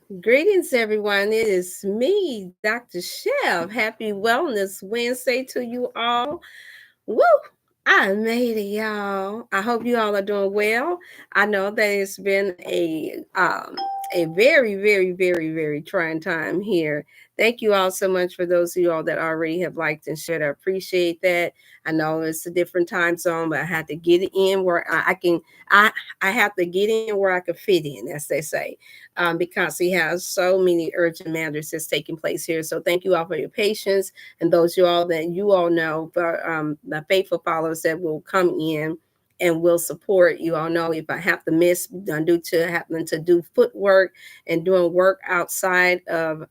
Greetings, everyone. It is me, Dr. Chev. Happy Wellness Wednesday to you all. Woo! I made it, y'all. I hope you all are doing well. I know that it's been a very, very, very, very trying time here. Thank you all so much for those of you all that already have liked and shared. I appreciate that. I know it's a different time zone, but I have to get it in where I can. I I have to get in where I can fit in, as they say, because he has so many urgent matters that's taking place here. So thank you all for your patience and those you all that you all know, for the faithful followers that will come in and will support. You all know if I have to miss due to having to do footwork and doing work outside of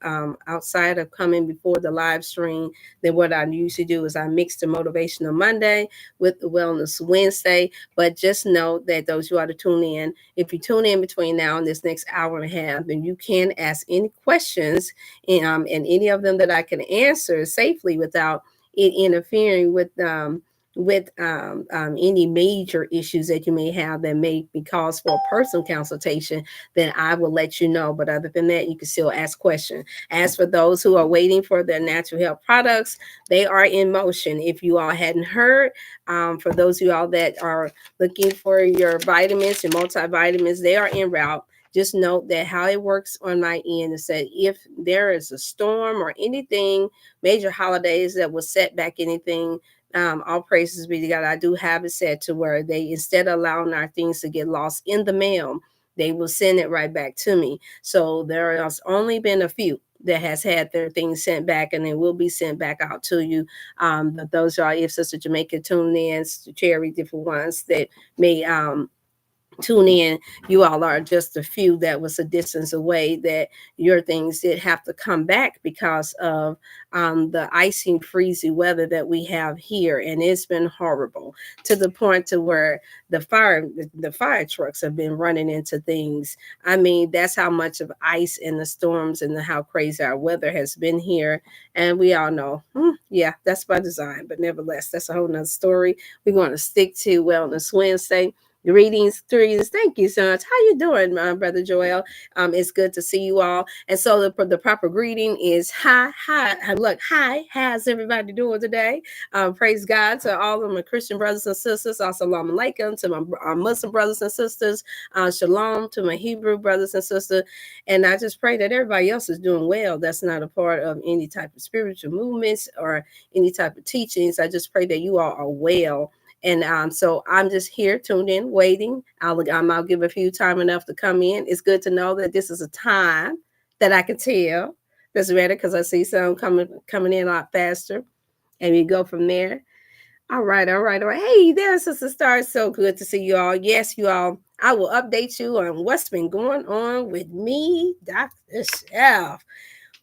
coming before the live stream, then what I usually do is I mix the motivational Monday with the wellness Wednesday. But just know that those you are to tune in, if you tune in between now and this next hour and a half, then you can ask any questions, and any of them that I can answer safely without it interfering with any major issues that you may have that may be cause for a personal consultation, then I will let you know. But other than that, you can still ask questions. As for those who are waiting for their natural health products, they are in motion. If you all hadn't heard, for those of you all that are looking for your vitamins and multivitamins, they are en route. Just note that how it works on my end is that if there is a storm or anything, major holidays that will set back anything, all praises be to God. I do have it set to where they, instead of allowing our things to get lost in the mail, they will send it right back to me. So there has only been a few that has had their things sent back, and they will be sent back out to you. But those are, if Sister Jamaica tuned in, Cherry, different ones that may tune in, you all are just a few that was a distance away, that your things did have to come back because of the icy freezy weather that we have here, and it's been horrible to the point to where the fire trucks have been running into things. I mean, that's how much of ice and the storms and how crazy our weather has been here. And we all know, yeah, that's by design, but nevertheless, that's a whole nother story. We're going to stick to Wellness Wednesday. Greetings, greetings. Thank you so much. How you doing, my brother Joel? It's good to see you all. And so the proper greeting is hi, hi. Look, hi. How's everybody doing today? Praise God to all of my Christian brothers and sisters. Assalamu alaikum to my Muslim brothers and sisters. Shalom to my Hebrew brothers and sisters. And I just pray that everybody else is doing well. That's not a part of any type of spiritual movements or any type of teachings. I just pray that you all are well. And so I'm just here, tuned in, waiting. I'll give a few time enough to come in. It's good to know that this is a time that I can tell that's ready, because I see some coming in a lot faster, and we go from there. All right, all right, all right. Hey, there's Sister Star. So good to see you all. Yes, you all. I will update you on what's been going on with me, Dr. Chef.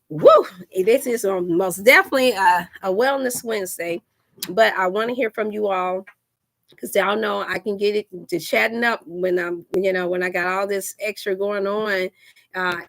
Woo! This is most definitely a Wellness Wednesday, but I want to hear from you all, because y'all know I can get it to chatting up when when I got all this extra going on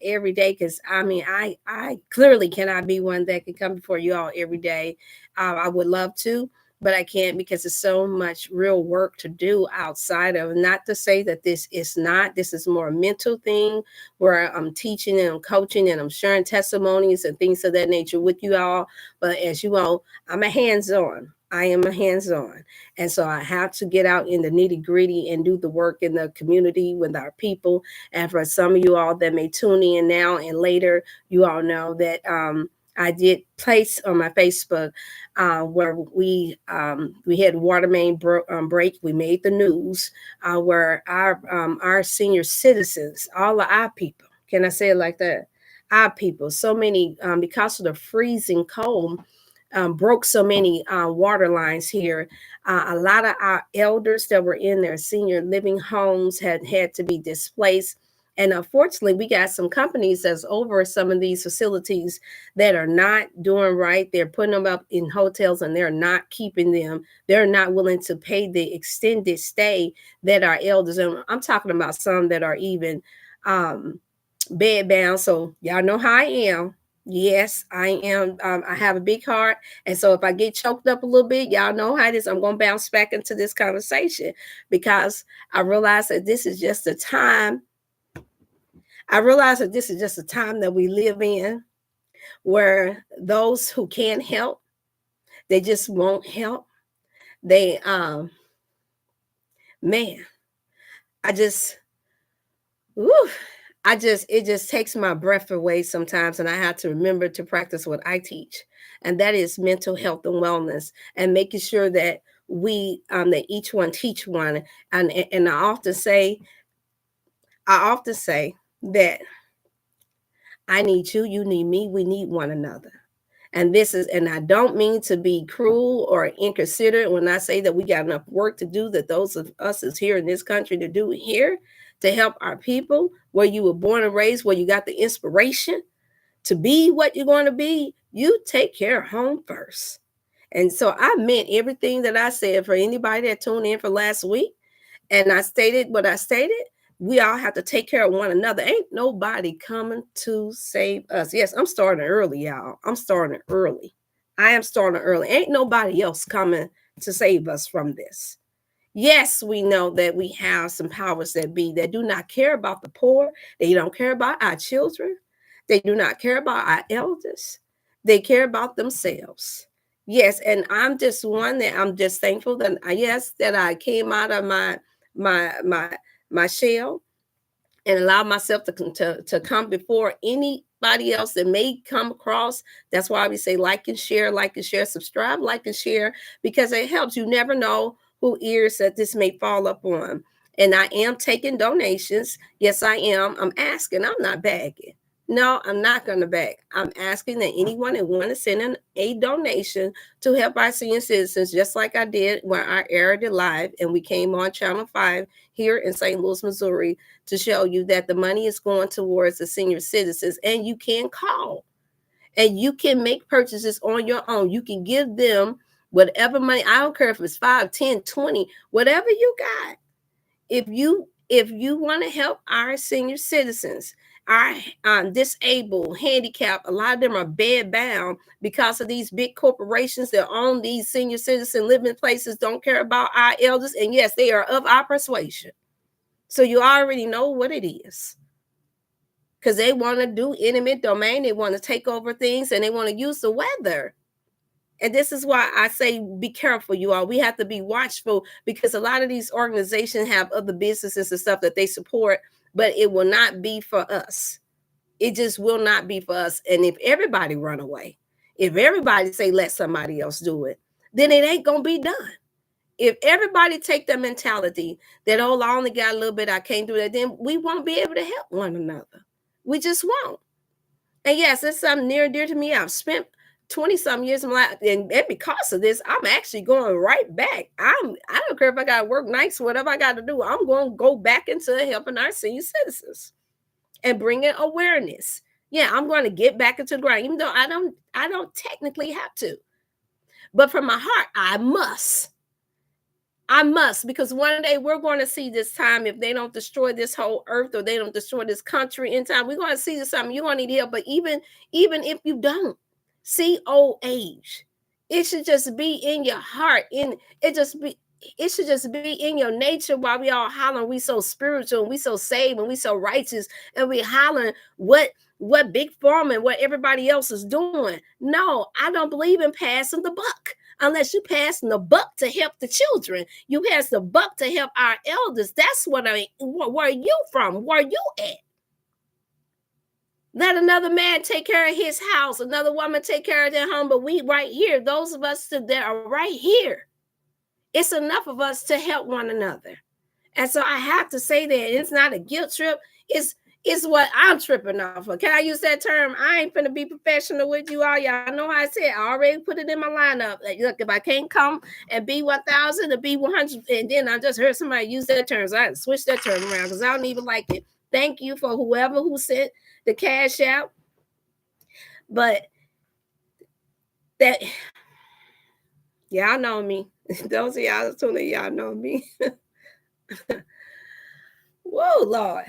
every day. Because I mean, I clearly cannot be one that can come before you all every day. I would love to, but I can't, because there's so much real work to do outside of. Not to say that this is not. This is more a mental thing where I'm teaching and I'm coaching and I'm sharing testimonies and things of that nature with you all. But as you all, I'm a hands-on. I am a hands-on. And so I have to get out in the nitty gritty and do the work in the community with our people. And for some of you all that may tune in now and later, you all know that I did place on my Facebook where we had water main break. We made the news where our senior citizens, all of our people, can I say it like that? Our people, so many, because of the freezing cold, broke so many water lines here. A lot of our elders that were in their senior living homes had to be displaced. And unfortunately, we got some companies that's over some of these facilities that are not doing right. They're putting them up in hotels and they're not keeping them. They're not willing to pay the extended stay that our elders, and I'm talking about some that are even bed bound. So y'all know how I am. Yes, I am. I have a big heart. And so if I get choked up a little bit, y'all know how it is. I'm going to bounce back into this conversation, because I realize that this is just a time. I realize that this is just a time that we live in where those who can help, they just won't help. They man, I just whew, it just takes my breath away sometimes, and I have to remember to practice what I teach, and that is mental health and wellness, and making sure that we that each one teach one. And I often say that I need you, you need me, we need one another. And I don't mean to be cruel or inconsiderate when I say that we got enough work to do, that those of us is here in this country to do here to help our people, where you were born and raised, where you got the inspiration to be what you're going to be. You take care of home first. And so I meant everything that I said. For anybody that tuned in for last week, and I stated what I stated, we all have to take care of one another. Ain't nobody coming to save us. Yes, I'm starting early, y'all. I'm starting early. I am starting early. Ain't nobody else coming to save us from this. Yes, we know that we have some powers that be that do not care about the poor. They don't care about our children. They do not care about our elders. They care about themselves. Yes, and I'm just one that I'm just thankful that yes, that I came out of my my my shell and allow myself to come before anybody else that may come across. That's why we say like and share, subscribe, like and share, because it helps. You never know who ears that this may fall up on. And I am taking donations. Yes, I am. I'm asking. I'm not begging. No, I'm not going to beg. I'm asking that anyone that want to send in a donation to help our senior citizens, just like I did when I aired it live and we came on Channel 5 here in St. Louis, Missouri, to show you that the money is going towards the senior citizens. And you can call and you can make purchases on your own. You can give them whatever money. I don't care if it's 5, 10, 20, whatever you got. If you want to help our senior citizens, our disabled, handicapped, a lot of them are bed bound because of these big corporations that own these senior citizen living places, don't care about our elders. And yes, they are of our persuasion. So you already know what it is. Because they want to do intimate domain, they want to take over things, and they want to use the weather. And this is why I say be careful, you all. We have to be watchful, because a lot of these organizations have other businesses and stuff that they support, but it will not be for us. It just will not be for us. And if everybody run away, if everybody say let somebody else do it, then it ain't gonna be done. If everybody take the mentality that, oh, I only got a little bit, I can't do that, then we won't be able to help one another. We just won't. And yes, it's something near and dear to me. I've spent 20 some years of my life, and because of this, I'm actually going right back. I don't care if I got to work nights, whatever I got to do. I'm going to go back into helping our senior citizens and bringing awareness. Yeah, I'm going to get back into the grind, even though I don't technically have to, but from my heart, I must. Because one day we're going to see this time, if they don't destroy this whole earth or they don't destroy this country in time, we're going to see this time. You're going to need help. But even if you don't see old age, it should just be in your heart. It should just be in your nature, while we all hollering we so spiritual and we so saved and we so righteous, and we hollering what big pharma and what everybody else is doing. No, I don't believe in passing the buck. Unless you passing the buck to help the children, you pass the buck to help our elders. That's what where are you from? Where are you at? Let another man take care of his house, another woman take care of their home, but we right here, those of us that are right here, it's enough of us to help one another. And so I have to say that it's not a guilt trip. It's what I'm tripping off of. Can I use that term? I ain't finna be professional with you all. Y'all know how I said. I already put it in my lineup. Like, look, if I can't come and be 1,000 to be 100, and then I just heard somebody use that term, so I had to switch that term around because I don't even like it. Thank you for whoever who sent the cash out. But that, y'all know me. Those of y'all tuning, y'all know me. Whoa, Lord.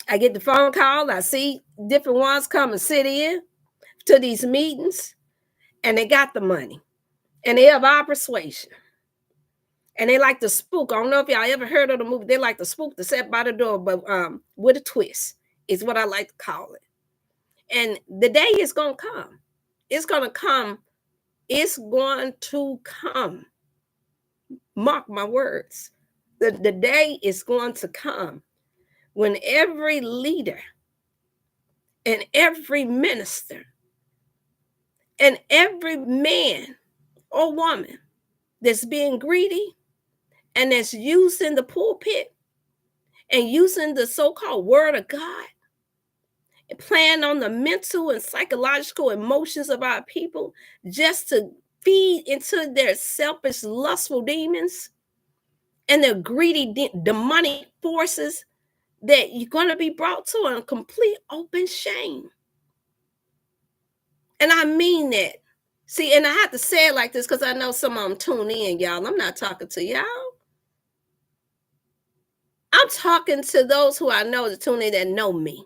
I get the phone call. I see different ones come and sit in to these meetings, and they got the money, and they have our persuasion, and they like to spook. I don't know if y'all ever heard of the movie. They like to spook the set by the door, but with a twist. is what I like to call it. And the day is going to come. It's going to come. It's going to come. Mark my words. The day is going to come when every leader and every minister and every man or woman that's being greedy and that's using the pulpit and using the so-called word of God and playing on the mental and psychological emotions of our people just to feed into their selfish, lustful demons and their greedy, demonic forces, that you're going to be brought to a complete open shame. And I mean that. See, and I have to say it like this because I know some of them tune in, y'all. I'm not talking to y'all. I'm talking to those who I know that tune in that know me.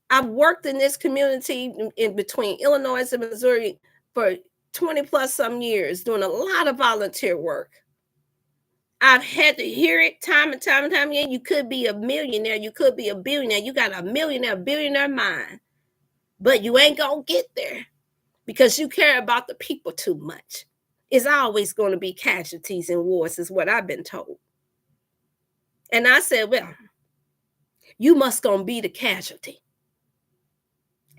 I've worked in this community in between Illinois and Missouri for 20 plus some years, doing a lot of volunteer work. I've had to hear it time and time and time again. You could be a millionaire, you could be a billionaire, you got a millionaire, billionaire mind, but you ain't gonna get there because you care about the people too much. It's always going to be casualties in wars, is what I've been told. And I said, well, you must gonna be the casualty.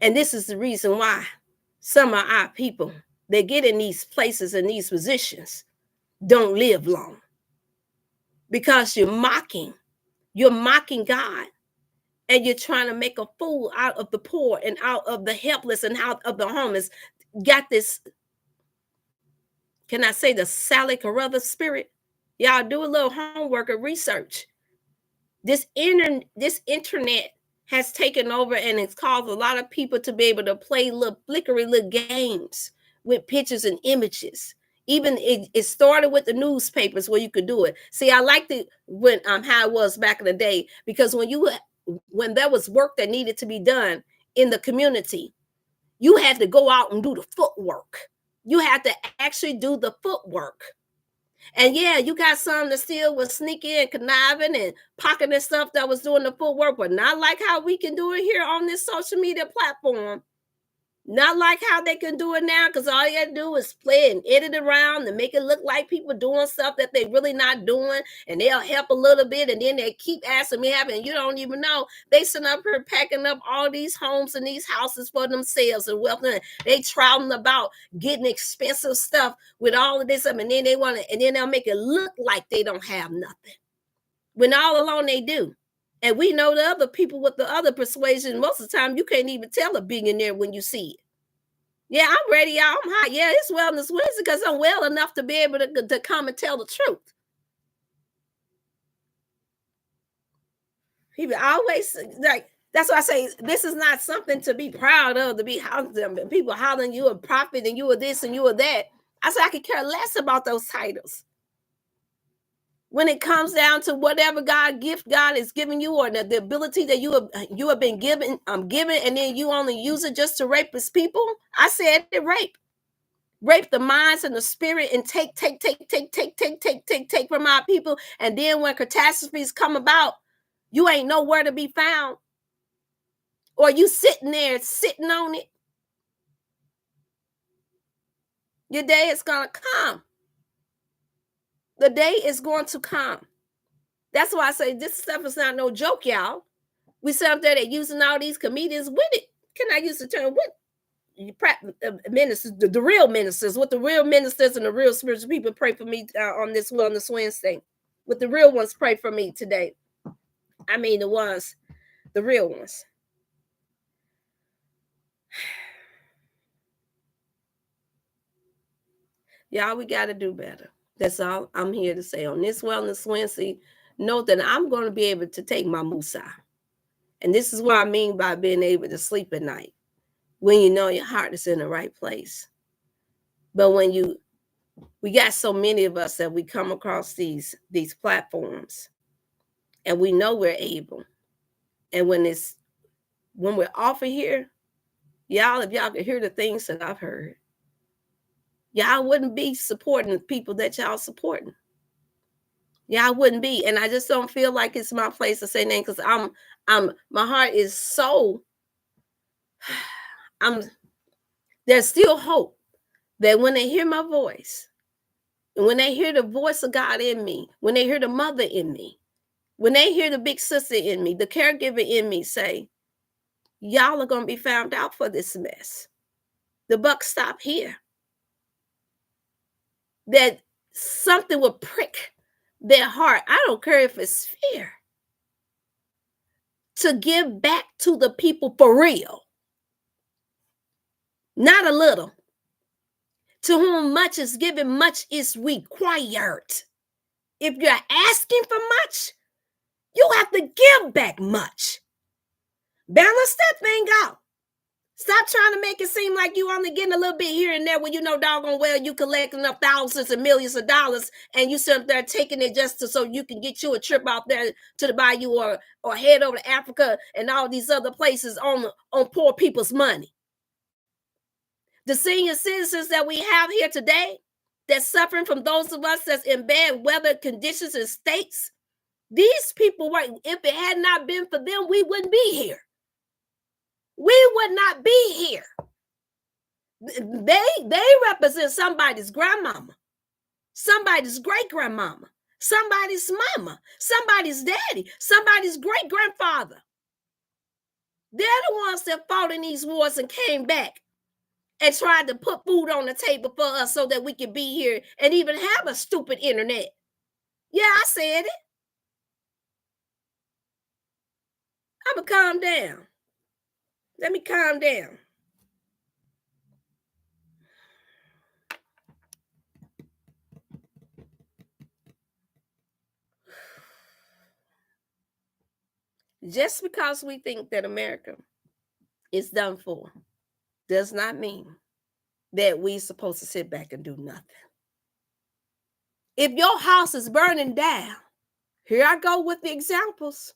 And this is the reason why some of our people that get in these places and these positions don't live long. Because you're mocking God, and you're trying to make a fool out of the poor and out of the helpless and out of the homeless. Got this, can I say, the Sally Carruthers spirit? Y'all do a little homework or research. This internet has taken over, and it's caused a lot of people to be able to play little flickery little games with pictures and images. Even it started with the newspapers where you could do it. See, I liked it when how it was back in the day, because when there was work that needed to be done in the community, you had to go out and do the footwork. You had to actually do the footwork. And yeah, you got some that still was sneaky and conniving and pocketing stuff that was doing the footwork, but not like how we can do it here on this social media platform. Not like how they can do it now, because all you gotta do is play and edit around and make it look like people doing stuff that they really not doing, and they'll help a little bit, and then they keep asking me help, and you don't even know they sitting up here packing up all these homes and these houses for themselves and wealth. They traveling about getting expensive stuff with all of this stuff, and then they want to, and then they'll make it look like they don't have nothing, when all along they do. And we know the other people with the other persuasion. Most of the time, you can't even tell a billionaire when you see it. Yeah, I'm ready, y'all. I'm hot. Yeah, it's Wellness Wednesday because I'm well enough to be able to come and tell the truth. People always like, that's why I say this is not something to be proud of, to be hollering, people hollering you a prophet and you are this and you are that. I say I could care less about those titles. When it comes down to whatever gift God is giving you, or the ability that you have been given, and then you only use it just to rape his people. I said it, rape the minds and the spirit, and take from our people. And then when catastrophes come about, you ain't nowhere to be found, or you sitting there sitting on it. Your day is gonna come. The day is going to come. That's why I say this stuff is not no joke, y'all. We sit up there, they're using all these comedians with it. Can I use the term with ministers, the real ministers, with the real ministers and the real spiritual people pray for me on this Wellness Wednesday. With the real ones pray for me today. I mean the real ones. Y'all, we got to do better. That's all I'm here to say on this Wellness Wednesday. Know that I'm going to be able to take my musa. And this is what I mean by being able to sleep at night, when you know your heart is in the right place. But when we got so many of us that we come across these platforms, and we know we're able. And when we're off of here, y'all, if y'all could hear the things that I've heard, y'all wouldn't be supporting the people that y'all supporting. Yeah, I wouldn't be. And I just don't feel like it's my place to say name because my heart is so I'm there's still hope that when they hear my voice, and when they hear the voice of God in me, when they hear the mother in me, when they hear the big sister in me, the caregiver in me say, y'all are gonna be found out for this mess. The buck stop here. That something will prick their heart. I don't care if it's fear. To give back to the people for real. Not a little. To whom much is given, much is required. If you're asking for much, you have to give back much. Balance that thing out. Stop trying to make it seem like you only getting a little bit here and there when you know doggone well you collecting up thousands and millions of dollars and you sit there taking it just so you can get you a trip out there to the bayou or head over to Africa and all these other places on poor people's money. The senior citizens that we have here today that's suffering from those of us that's in bad weather conditions and states, these people, if it had not been for them, we wouldn't be here. We would not be here. They represent somebody's grandmama, somebody's great grandmama, somebody's mama, somebody's daddy, somebody's great grandfather. They're the ones that fought in these wars and came back and tried to put food on the table for us so that we could be here and even have a stupid internet. Yeah, I said it. I'ma calm down. Let me calm down. Just because we think that America is done for does not mean that we're supposed to sit back and do nothing. If your house is burning down, here I go with the examples.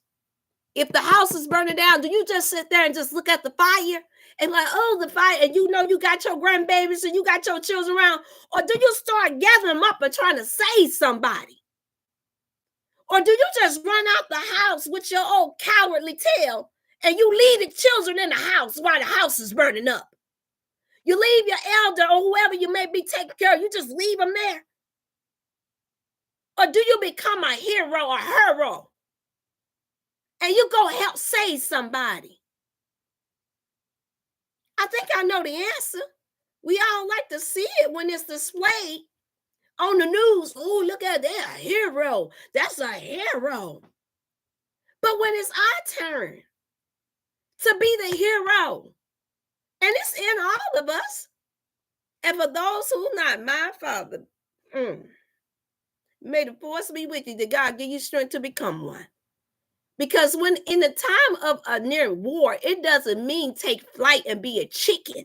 If the house is burning down, do you just sit there and just look at the fire and like, oh, the fire, and you know you got your grandbabies and you got your children around? Or do you start gathering them up and trying to save somebody? Or do you just run out the house with your old cowardly tail and you leave the children in the house while the house is burning up? You leave your elder or whoever you may be taking care of, you just leave them there? Or do you become a hero or hero and you go help save somebody? I think I know the answer. We all like to see it when it's displayed on the news. Oh, look at that, a hero. That's a hero. But when it's our turn to be the hero, and it's in all of us, and for those who not my father, may the force be with you, that God give you strength to become one. Because when in the time of a near war, it doesn't mean take flight and be a chicken.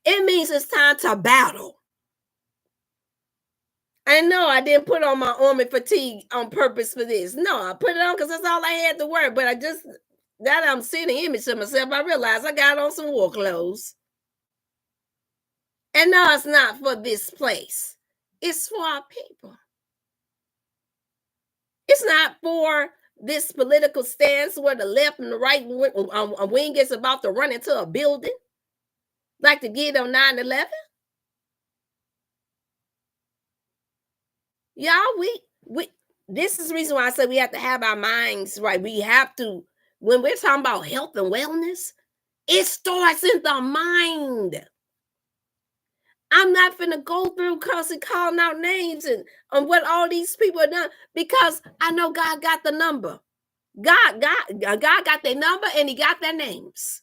It means it's time to battle. I know I didn't put on my army fatigue on purpose for this. No, I put it on because that's all I had to wear. But that I'm seeing the image of myself, I realized I got on some war clothes. And no, it's not for this place. It's for our people. It's not for this political stance where the left and the right wing is about to run into a building like they did on 9/11. Y'all, we this is the reason why I say we have to have our minds right. We have to, when we're talking about health and wellness, it starts in the mind. I'm not finna go through constantly calling out names and on what all these people are done because I know God got the number. God got their number and he got their names.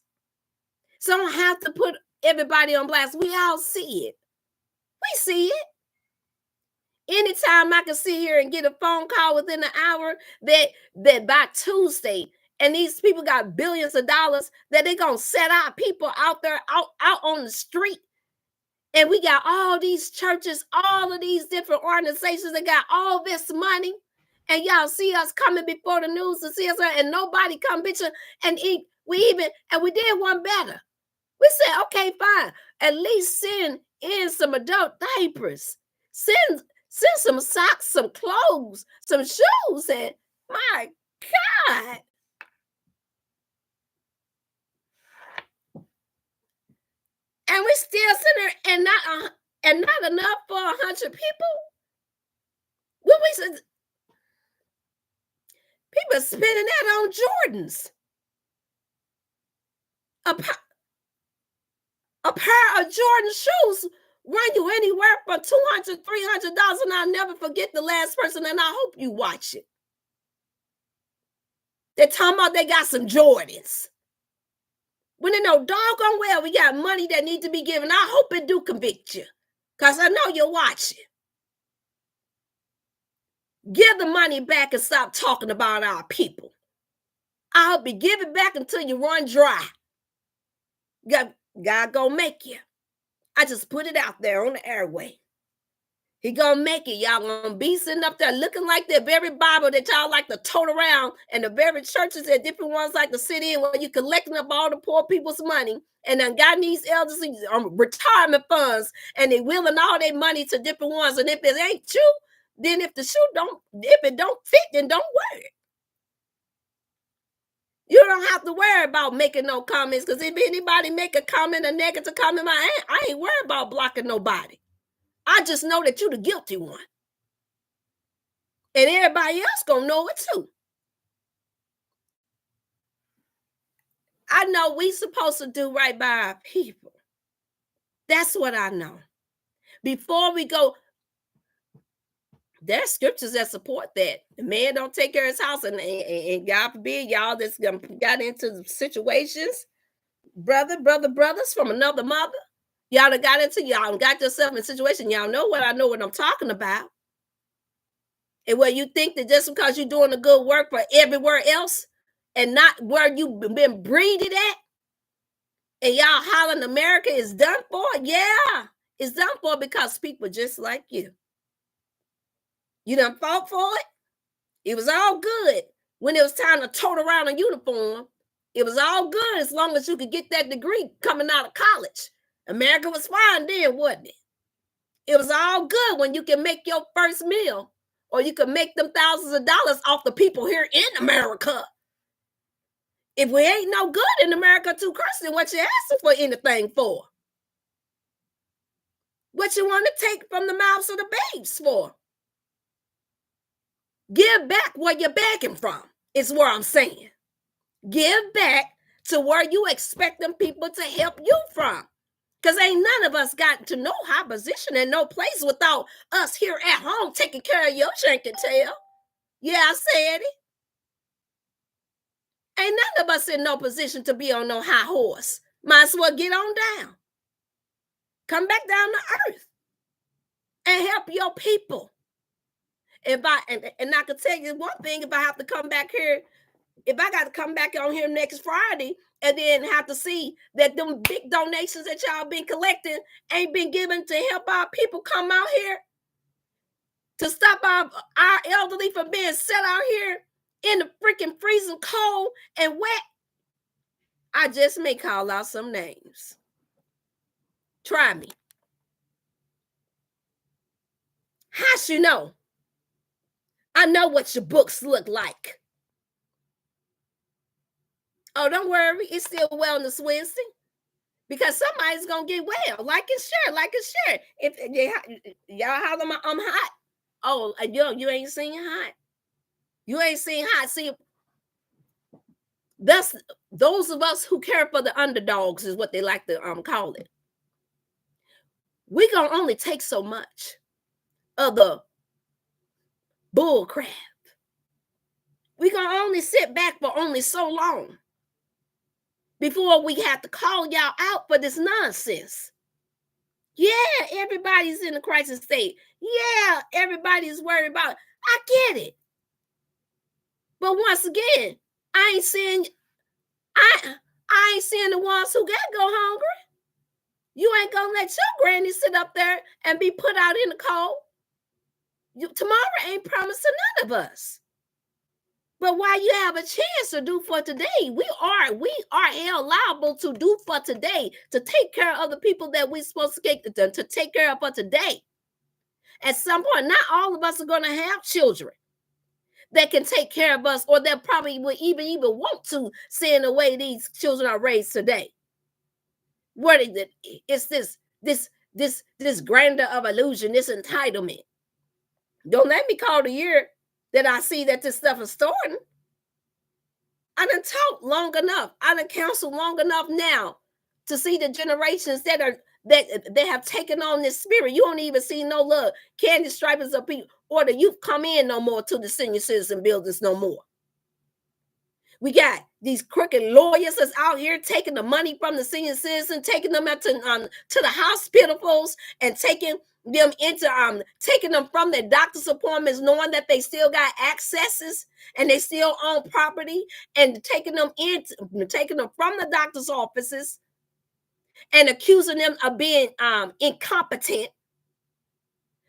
So I don't have to put everybody on blast. We all see it. We see it. Anytime I can sit here and get a phone call within an hour that by Tuesday, and these people got billions of dollars, that they're gonna set our people out there out on the street. And we got all these churches, all of these different organizations that got all this money. And y'all see us coming before the news to see us, and nobody come bitching. And we did one better. We said, okay, fine. At least send in some adult diapers. Send some socks, some clothes, some shoes, and my God. And we still sitting there and not enough for 100 people. When we said people spending that on Jordans, a, a pair of Jordan shoes run you anywhere from $200, $300, and I'll never forget the last person, and I hope you watch it. They're talking about they got some Jordans. When they know doggone well we got money that needs to be given, I hope it do convict you, because I know you're watching. Give the money back and stop talking about our people. I'll be giving back until you run dry. God gonna make you. I just put it out there on the airway. He gonna make it. Y'all gonna be sitting up there looking like the very Bible that y'all like to tote around, and the very churches that different ones like to sit in where you collecting up all the poor people's money, and then got these elders retirement funds, and they willing all their money to different ones. And if it ain't you, then if it don't fit, then don't wear it. You don't have to worry about making no comments, because if anybody make a comment, a negative comment, I ain't worried about blocking nobody. I just know that you're the guilty one. And everybody else gonna know it too. I know we supposed to do right by our people. That's what I know. Before we go, there's scriptures that support that. The man don't take care of his house, and God forbid y'all that's got into situations, brothers from another mother. Y'all done got into y'all and got yourself in a situation. Y'all know what I'm talking about. And where you think that just because you're doing the good work for everywhere else and not where you've been breeded at, and y'all hollering America is done for, yeah, it's done for because people just like you. You done fought for it. It was all good when it was time to tote around a uniform. It was all good as long as you could get that degree coming out of college. America was fine then, wasn't it? It was all good when you can make your first meal, or you can make them thousands of dollars off the people here in America. If we ain't no good in America too, Kirsten, what you asking for anything for? What you want to take from the mouths of the babes for? Give back where you're begging from, is what I'm saying. Give back to where you expect them people to help you from. Because ain't none of us got to no high position and no place without us here at home taking care of your shank and tail. Yeah, I said it. Ain't none of us in no position to be on no high horse. Might as well get on down. Come back down to earth and help your people. And I can tell you one thing, if I have to come back here, if I got to come back on here next Friday and then have to see that them big donations that y'all been collecting ain't been given to help our people come out here, to stop our elderly from being set out here in the freaking freezing cold and wet, I just may call out some names. Try me. How you know? I know what your books look like. Oh, don't worry. It's still Wellness Wednesday. Because somebody's going to get well. Like and share. If y'all holler, I'm hot. Oh, you ain't seen hot. You ain't seen hot. See, that's those of us who care for the underdogs is what they like to call it. We going to only take so much of the bull crap. We going to only sit back for only so long before we have to call y'all out for this nonsense. Yeah, everybody's in a crisis state. Yeah, everybody's worried about it. I get it. But once again, I ain't seeing the ones who got to go hungry. You ain't gonna let your granny sit up there and be put out in the cold. Tomorrow ain't promised to none of us. But while you have a chance to do for today, we are held liable to do for today, to take care of the people that we're supposed to take care of for today. At some point, not all of us are going to have children that can take care of us, or that probably would even want to send the way these children are raised today. What is it? It's this grandeur of illusion, this entitlement. Don't let me call the year that I see that this stuff is starting. I done talked long enough. I done counseled long enough now to see the generations that they have taken on this spirit. You don't even see no little candy stripers of people or the youth come in no more to the senior citizen buildings no more. We got these crooked lawyers that's out here taking the money from the senior citizen, taking them to the hospitals and taking them taking them from their doctor's appointments, knowing that they still got accesses and they still own property, and taking them from the doctor's offices and accusing them of being incompetent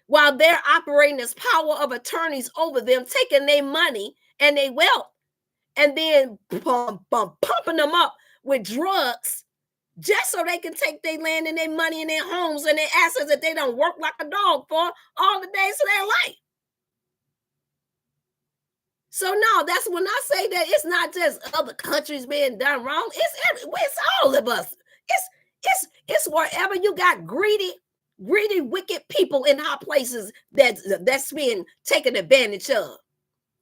while they're operating as power of attorneys over them, taking their money and their wealth, and then pumping them up with drugs just so they can take their land and their money and their homes and their assets that they don't work like a dog for all the days of their life. So no, that's when I say that it's not just other countries being done wrong. It's all of us. It's wherever you got greedy, wicked people in high places that's being taken advantage of.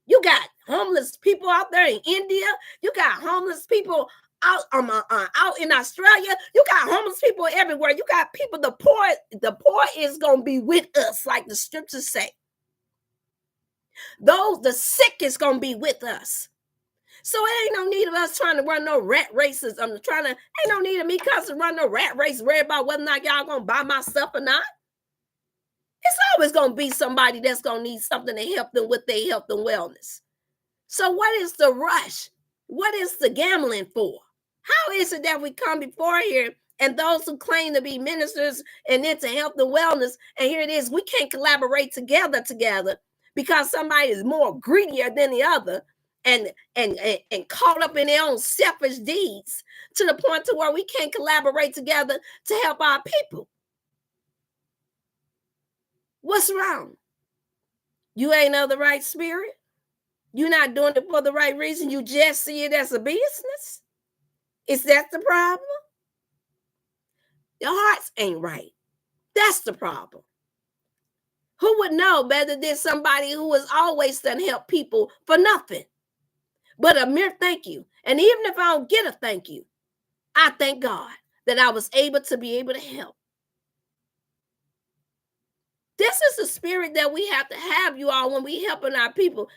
You got homeless people out there in India. You got homeless people out in Australia. You got homeless people everywhere. You got people. The poor is gonna be with us, like the scriptures say. The sick is gonna be with us. So it ain't no need of us trying to run no rat races. Ain't no need of me to run no rat race, worry about whether or not y'all gonna buy my stuff or not. It's always gonna be somebody that's gonna need something to help them with their health and wellness. So what is the rush? What is the gambling for? How is it that we come before here and those who claim to be ministers and into health and wellness, and here it is, we can't collaborate together because somebody is more greedier than the other and caught up in their own selfish deeds to the point to where we can't collaborate together to help our people? What's wrong? You ain't of the right spirit? You're not doing it for the right reason. You just see it as a business? Is that the problem? Your hearts ain't right. That's the problem. Who would know better than somebody who has always done help people for nothing but a mere thank you? And even if I don't get a thank you, I thank God that I was able to help. This is the spirit that we have to have, you all, when we helping our people.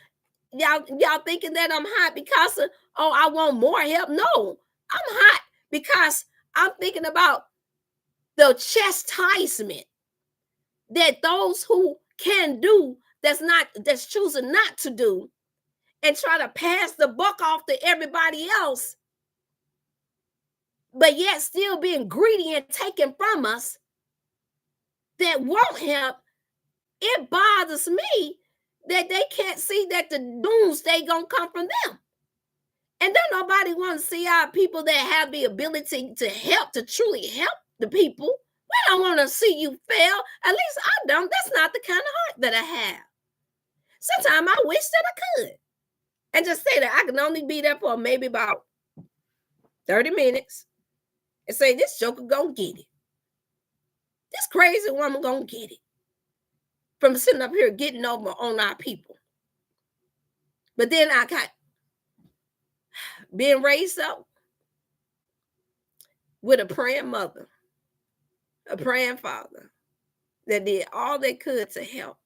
Y'all thinking that I'm hot because of, I want more help? No, I'm hot because I'm thinking about the chastisement that those who can do that's choosing not to do and try to pass the buck off to everybody else, but yet still being greedy and taking from us that won't help. It bothers me that they can't see that the doomsday gonna come from them. And don't nobody want to see our people that have the ability to help, to truly help the people. We don't want to see you fail. At least I don't. That's not the kind of heart that I have. Sometimes I wish that I could. And just say that I can only be there for maybe about 30 minutes and say, this joker gonna get it. This crazy woman gonna get it. From sitting up here getting over on our people. But then I got being raised up with a praying mother, a praying father that did all they could to help.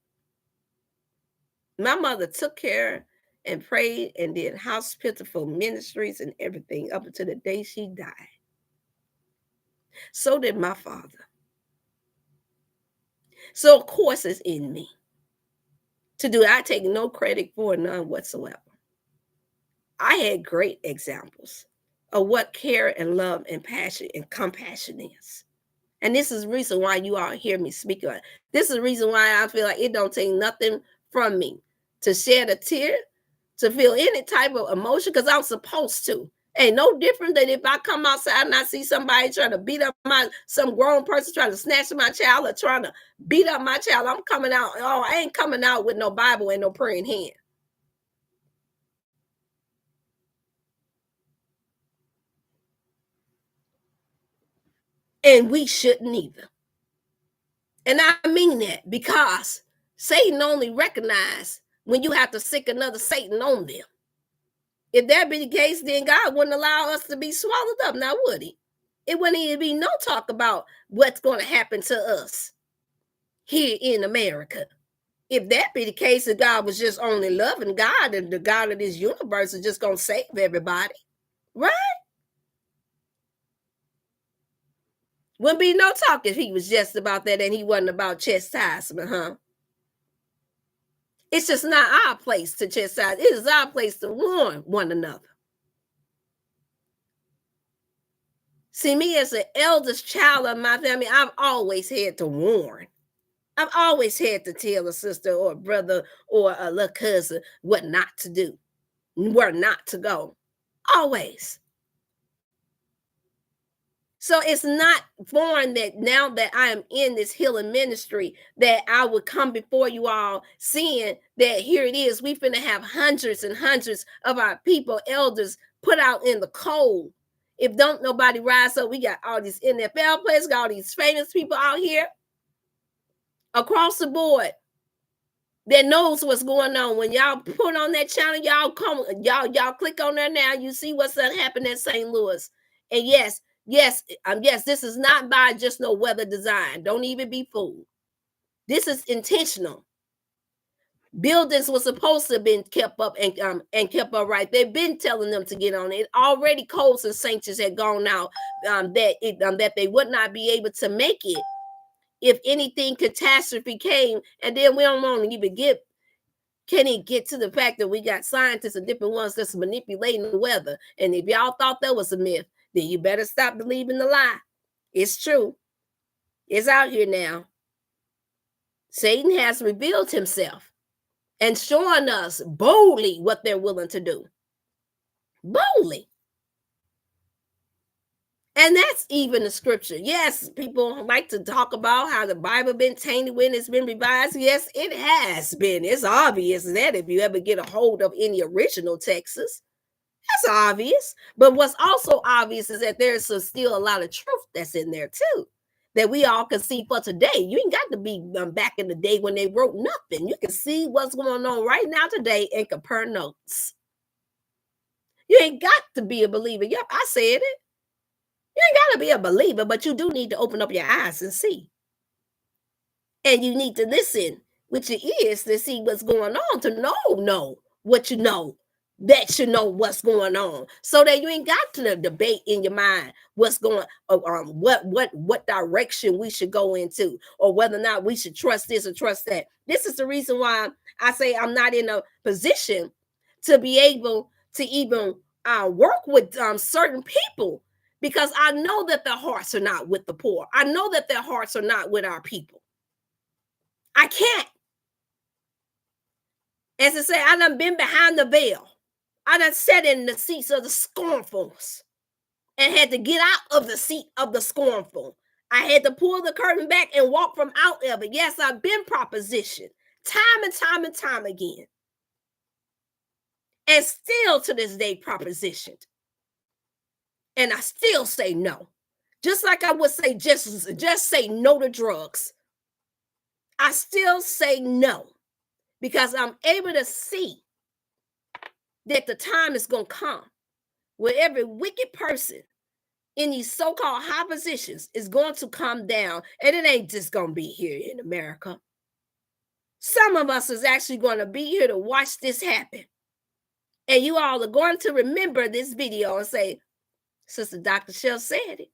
My mother took care and prayed and did hospitable ministries and everything up until the day she died. So did my father. So of course it's in me to do it. I take no credit for it, none whatsoever. I had great examples of what care and love and passion and compassion is. And this is the reason why you all hear me speak on it. This is the reason why I feel like it don't take nothing from me to shed a tear, to feel any type of emotion, because I'm supposed to. Ain't no different than if I come outside and I see somebody trying to beat up some grown person trying to snatch my child or trying to beat up my child. I'm coming out. Oh, I ain't coming out with no Bible and no praying hand. And we shouldn't either. And I mean that because Satan only recognizes when you have to sick another Satan on them. If that be the case, then God wouldn't allow us to be swallowed up, now would he? It wouldn't even be no talk about what's going to happen to us here in America. If that be the case, if God was just only loving God and the God of this universe is just going to save everybody, right? Wouldn't be no talk if he was just about that and he wasn't about chastisement, huh? It's just not our place to chastise. It is our place to warn one another. See, me as the eldest child of my family, I've always had to warn. I've always had to tell a sister or a brother or a little cousin what not to do, where not to go. Always. So it's not foreign that now that I am in this healing ministry, that I would come before you all seeing that here it is. We finna have hundreds and hundreds of our people, elders, put out in the cold. If don't nobody rise up, we got all these NFL players, got all these famous people out here across the board that knows what's going on. When y'all put on that channel, y'all click on there now. You see what's happening in St. Louis. And yes, this is not by just no weather design. Don't even be fooled. This is intentional. Buildings were supposed to have been kept up and kept up right. They've been telling them to get on it. Already codes and sanctions had gone out that they would not be able to make it if anything catastrophe came. And then we don't want to even can he get to the fact that we got scientists and different ones that's manipulating the weather? And if y'all thought that was a myth, then you better stop believing the lie. It's true. It's out here now. Satan has revealed himself and showing us boldly what they're willing to do. Boldly. And that's even the scripture. Yes, people like to talk about how the Bible been tainted when it's been revised. Yes, it has been. It's obvious that if you ever get a hold of any original texts, that's obvious. But what's also obvious is that there's still a lot of truth that's in there too, that we all can see for today. You ain't got to be back in the day when they wrote nothing. You can see what's going on right now today and compare notes. You ain't got to be a believer. Yep, I said it. You ain't got to be a believer, but you do need to open up your eyes and see. And you need to listen with your ears to see what's going on, to know what you know, that you know what's going on, so that you ain't got to debate in your mind what's going what direction we should go into, or whether or not we should trust this or trust that. This is the reason why I say I'm not in a position to be able to even work with certain people, because I know that their hearts are not with the poor. I know that their hearts are not with our people. I can't. As I say, I done been behind the veil. I done sat in the seats of the scornfuls and had to get out of the seat of the scornful. I had to pull the curtain back and walk from out of it. Yes, I've been propositioned time and time and time again. And still to this day propositioned. And I still say no. Just like I would say just say no to drugs. I still say no, because I'm able to see that the time is going to come where every wicked person in these so-called high positions is going to come down. And it ain't just going to be here in America. Some of us is actually going to be here to watch this happen. And you all are going to remember this video and say, Sister Dr. Shell said it.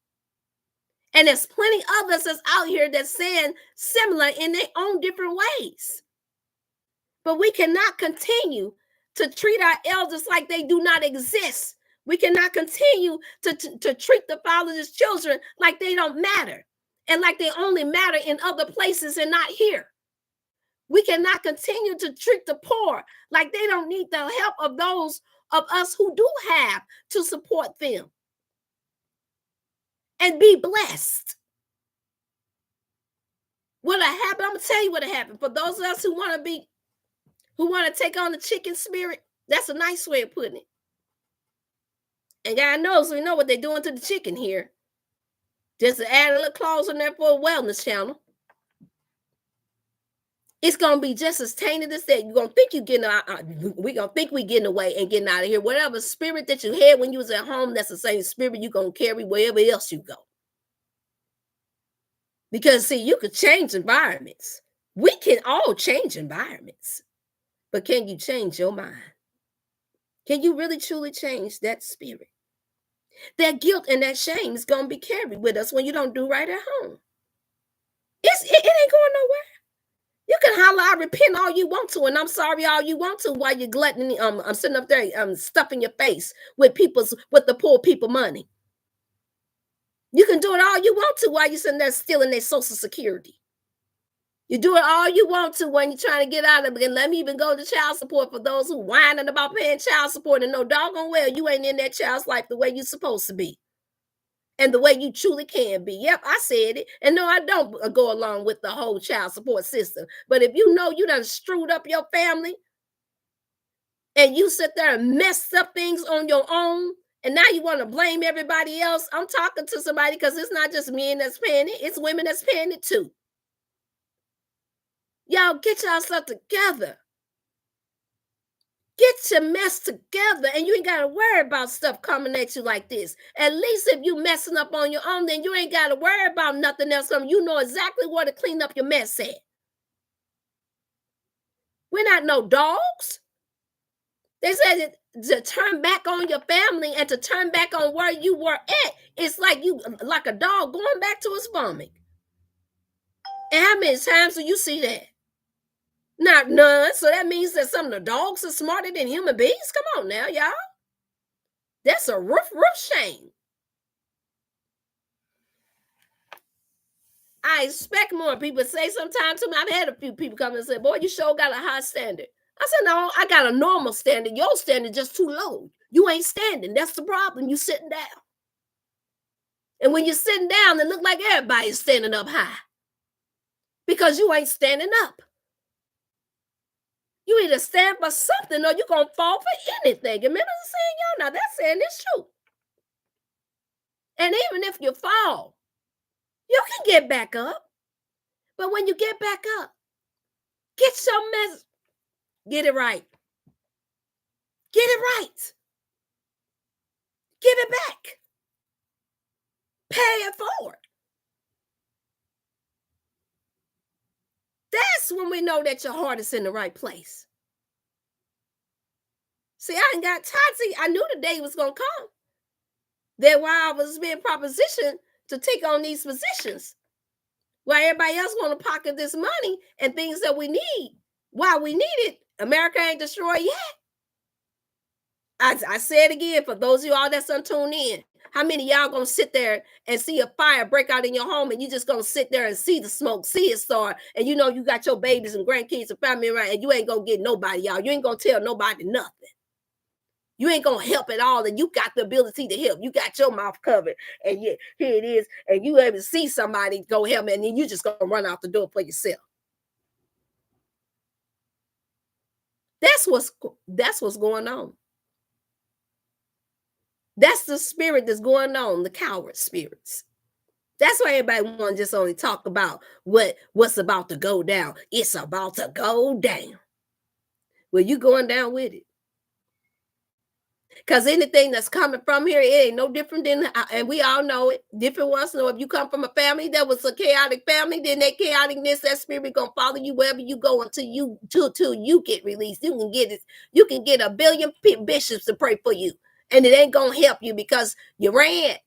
And there's plenty of us that's out here that's saying similar in their own different ways. But we cannot continue to treat our elders like they do not exist. We cannot continue to treat the fatherless children like they don't matter, and like they only matter in other places and not here. We cannot continue to treat the poor like they don't need the help of those of us who do have to support them and be blessed. What happened? I'm gonna tell you what happened. For those of us who want to take on the chicken spirit, that's a nice way of putting it. And God knows we know what they're doing to the chicken here. Just to add a little clause on there for a wellness channel. It's gonna be just as tainted as that. You're gonna think you're getting we're gonna think we getting away and getting out of here. Whatever spirit that you had when you was at home, that's the same spirit you're gonna carry wherever else you go. Because see, you could change environments. We can all change environments. But can you change your mind? Can you really truly change that spirit? That guilt and that shame is gonna be carried with us when you don't do right at home. It ain't going nowhere. You can holler, I repent all you want to, and I'm sorry all you want to, while you're gluttony. I'm sitting up there, stuffing your face with the poor people money. You can do it all you want to while you're sitting there stealing their Social Security. You do it all you want to when you're trying to get out of it. And let me even go to child support for those who whining about paying child support and know doggone well you ain't in that child's life the way you're supposed to be. And the way you truly can be. Yep, I said it. And no, I don't go along with the whole child support system. But if you know you done screwed up your family and you sit there and messed up things on your own, and now you want to blame everybody else, I'm talking to somebody because it's not just men that's paying it, it's women that's paying it too. Y'all get yourself together. Get your mess together, and you ain't got to worry about stuff coming at you like this. At least if you messing up on your own, then you ain't got to worry about nothing else coming. You know exactly where to clean up your mess at. We're not no dogs. They said to turn back on your family and to turn back on where you were at. It's like a dog going back to its vomit. And how many times do you see that? Not none. So that means that some of the dogs are smarter than human beings? Come on now, y'all. That's a rough shame. I expect more people say sometimes to me. I've had a few people come and say, boy, you sure got a high standard. I said, no, I got a normal standard. Your standard just too low. You ain't standing. That's the problem. You sitting down. And when you're sitting down, it look like everybody's standing up high. Because you ain't standing up. You either stand for something or you're going to fall for anything. And remember saying, y'all, now that's saying it's true. And even if you fall, you can get back up. But when you get back up, get your mess. Get it right. Get it right. Give it back. Pay it forward. That's when we know that your heart is in the right place. See, I ain't got time. See, I knew the day was going to come. That while I was being propositioned to take on these positions, while everybody else want to pocket this money and things that we need, while we need it, America ain't destroyed yet. I say it again for those of you all that's tuned in. How many of y'all gonna sit there and see a fire break out in your home and you just gonna sit there and see the smoke, see it start, and you know you got your babies and grandkids and family around, and you ain't gonna get nobody, y'all. You ain't gonna tell nobody nothing. You ain't gonna help at all, and you got the ability to help. You got your mouth covered, and yeah, here it is, and you ever see somebody go help, and then you just gonna run out the door for yourself. That's what's going on. That's the spirit that's going on, the coward spirits. That's why everybody want to just only talk about what's about to go down. It's about to go down. Well, you going down with it. Because anything that's coming from here, it ain't no different than, and we all know it. Different ones know if you come from a family that was a chaotic family, then that chaoticness, that spirit gonna follow you wherever you go until you get released. You can get a billion bishops to pray for you, and it ain't gonna help you because you ran,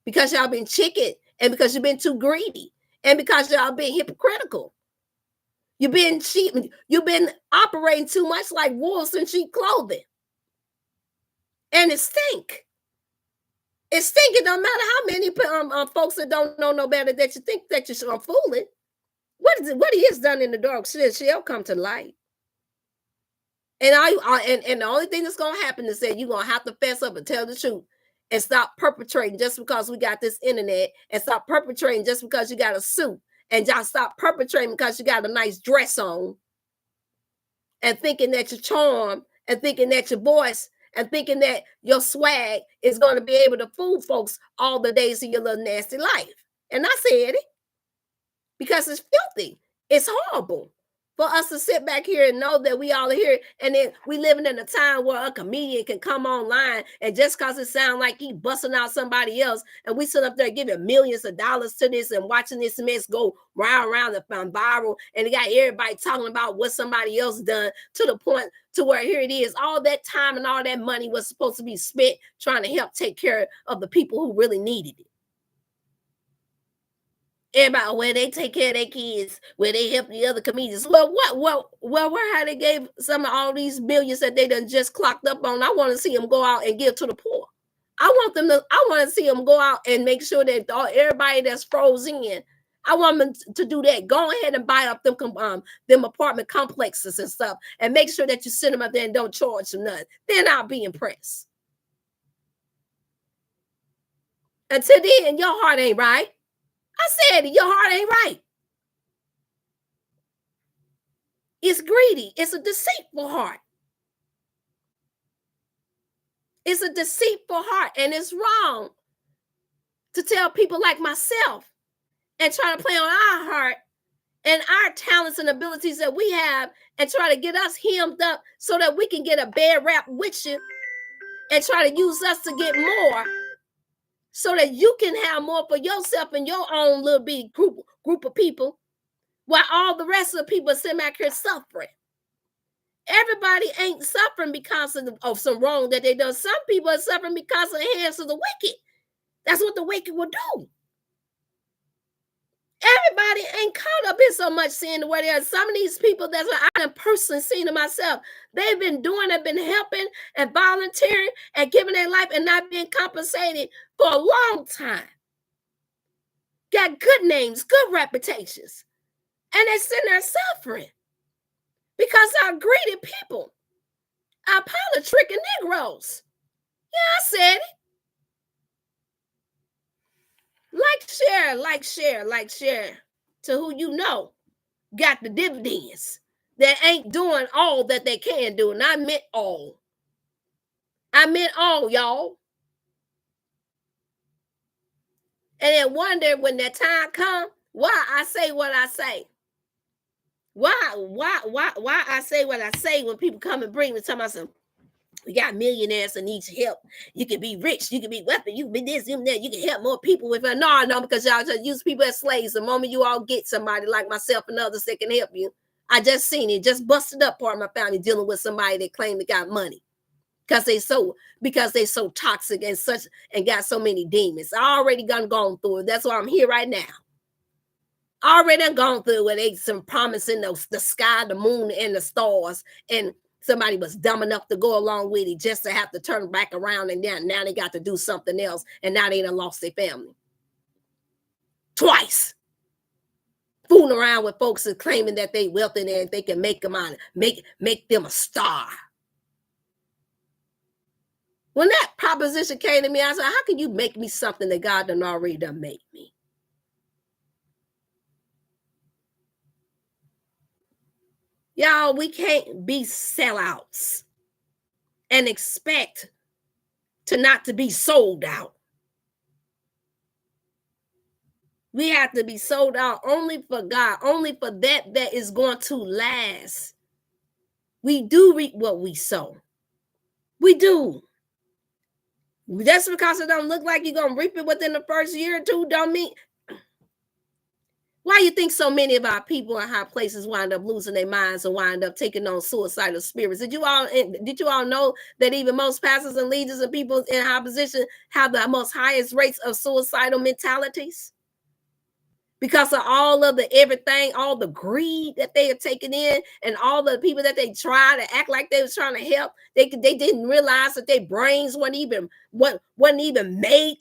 because y'all been chicken, and because you've been too greedy, and because y'all been hypocritical. You've been cheap. You've been operating too much like wolves in cheap clothing. And it stink. It stink. It don't matter how many folks that don't know no better that you think that you're fooling. What is it? What he has done in the dark shall come to light. And the only thing that's gonna happen is that you're gonna have to fess up and tell the truth and stop perpetrating just because we got this internet, and stop perpetrating just because you got a suit, and just stop perpetrating because you got a nice dress on, and thinking that your charm, and thinking that your voice, and thinking that your swag is going to be able to fool folks all the days of your little nasty life. And I said it because it's filthy. It's horrible for us to sit back here and know that we all are here, and then we living in a time where a comedian can come online, and just because it sounds like he busting out somebody else, and we sit up there giving millions of dollars to this and watching this mess go around and viral, and it got everybody talking about what somebody else done, to the point to where here it is, all that time and all that money was supposed to be spent trying to help take care of the people who really needed it. Everybody, where they take care of their kids, where they help the other comedians. Well, where how they gave some of all these millions that they done just clocked up on? I want to see them go out and give to the poor. I want to see them go out and make sure that everybody that's frozen in, I want them to do that. Go ahead and buy up them apartment complexes and stuff, and make sure that you send them up there and don't charge them nothing. Then I'll be impressed. Until then, your heart ain't right. I said it, your heart ain't right. It's greedy. It's a deceitful heart. It's a deceitful heart, and it's wrong to tell people like myself and try to play on our heart and our talents and abilities that we have, and try to get us hemmed up so that we can get a bad rap with you, and try to use us to get more so that you can have more for yourself and your own little bitty group of people, while all the rest of the people are sitting back here suffering. Everybody ain't suffering because of some wrong that they done. Some people are suffering because of the hands of the wicked. That's what the wicked will do. Everybody ain't caught up in so much sin the way they are. Some of these people that I have personally seen it myself, they've been helping and volunteering and giving their life and not being compensated for a long time. Got good names, good reputations, and they're sitting there suffering because our greedy people, our politricking Negroes. Yeah, I said it. Like, share to who you know got the dividends, that ain't doing all that they can do. And I meant all. I meant all, y'all. And then wonder when that time comes, why I say what I say. Why I say what I say when people come and bring me to myself. We got millionaires that need help. You can be rich. You can be wealthy. You can be this, you can that. You can help more people with it. No, because y'all just use people as slaves. The moment you all get somebody like myself and others that can help you, I just seen it. Just busted up part of my family dealing with somebody that claimed they got money because they so toxic and such and got so many demons. I already gone through it. That's why I'm here right now. I already gone through where they some promising the sky, the moon, and the stars, and somebody was dumb enough to go along with it just to have to turn back around, and now they got to do something else, and now they done lost their family. Twice. Fooling around with folks and claiming that they wealthy and they can make them out, make them a star. When that proposition came to me, I said, how can you make me something that God done already done made me? Y'all, we can't be sellouts and expect not to be sold out. We have to be sold out only for God, only for that is going to last. We do reap what we sow. We do. Just because it don't look like you're going to reap it within the first year or two don't mean. Why you think so many of our people in high places wind up losing their minds and wind up taking on suicidal spirits? Did you all know that even most pastors and leaders and people in high position have the most highest rates of suicidal mentalities? because of all of the everything, all the greed that they have taken in, and all the people that they try to act like they was trying to help. They didn't realize that their brains wasn't even made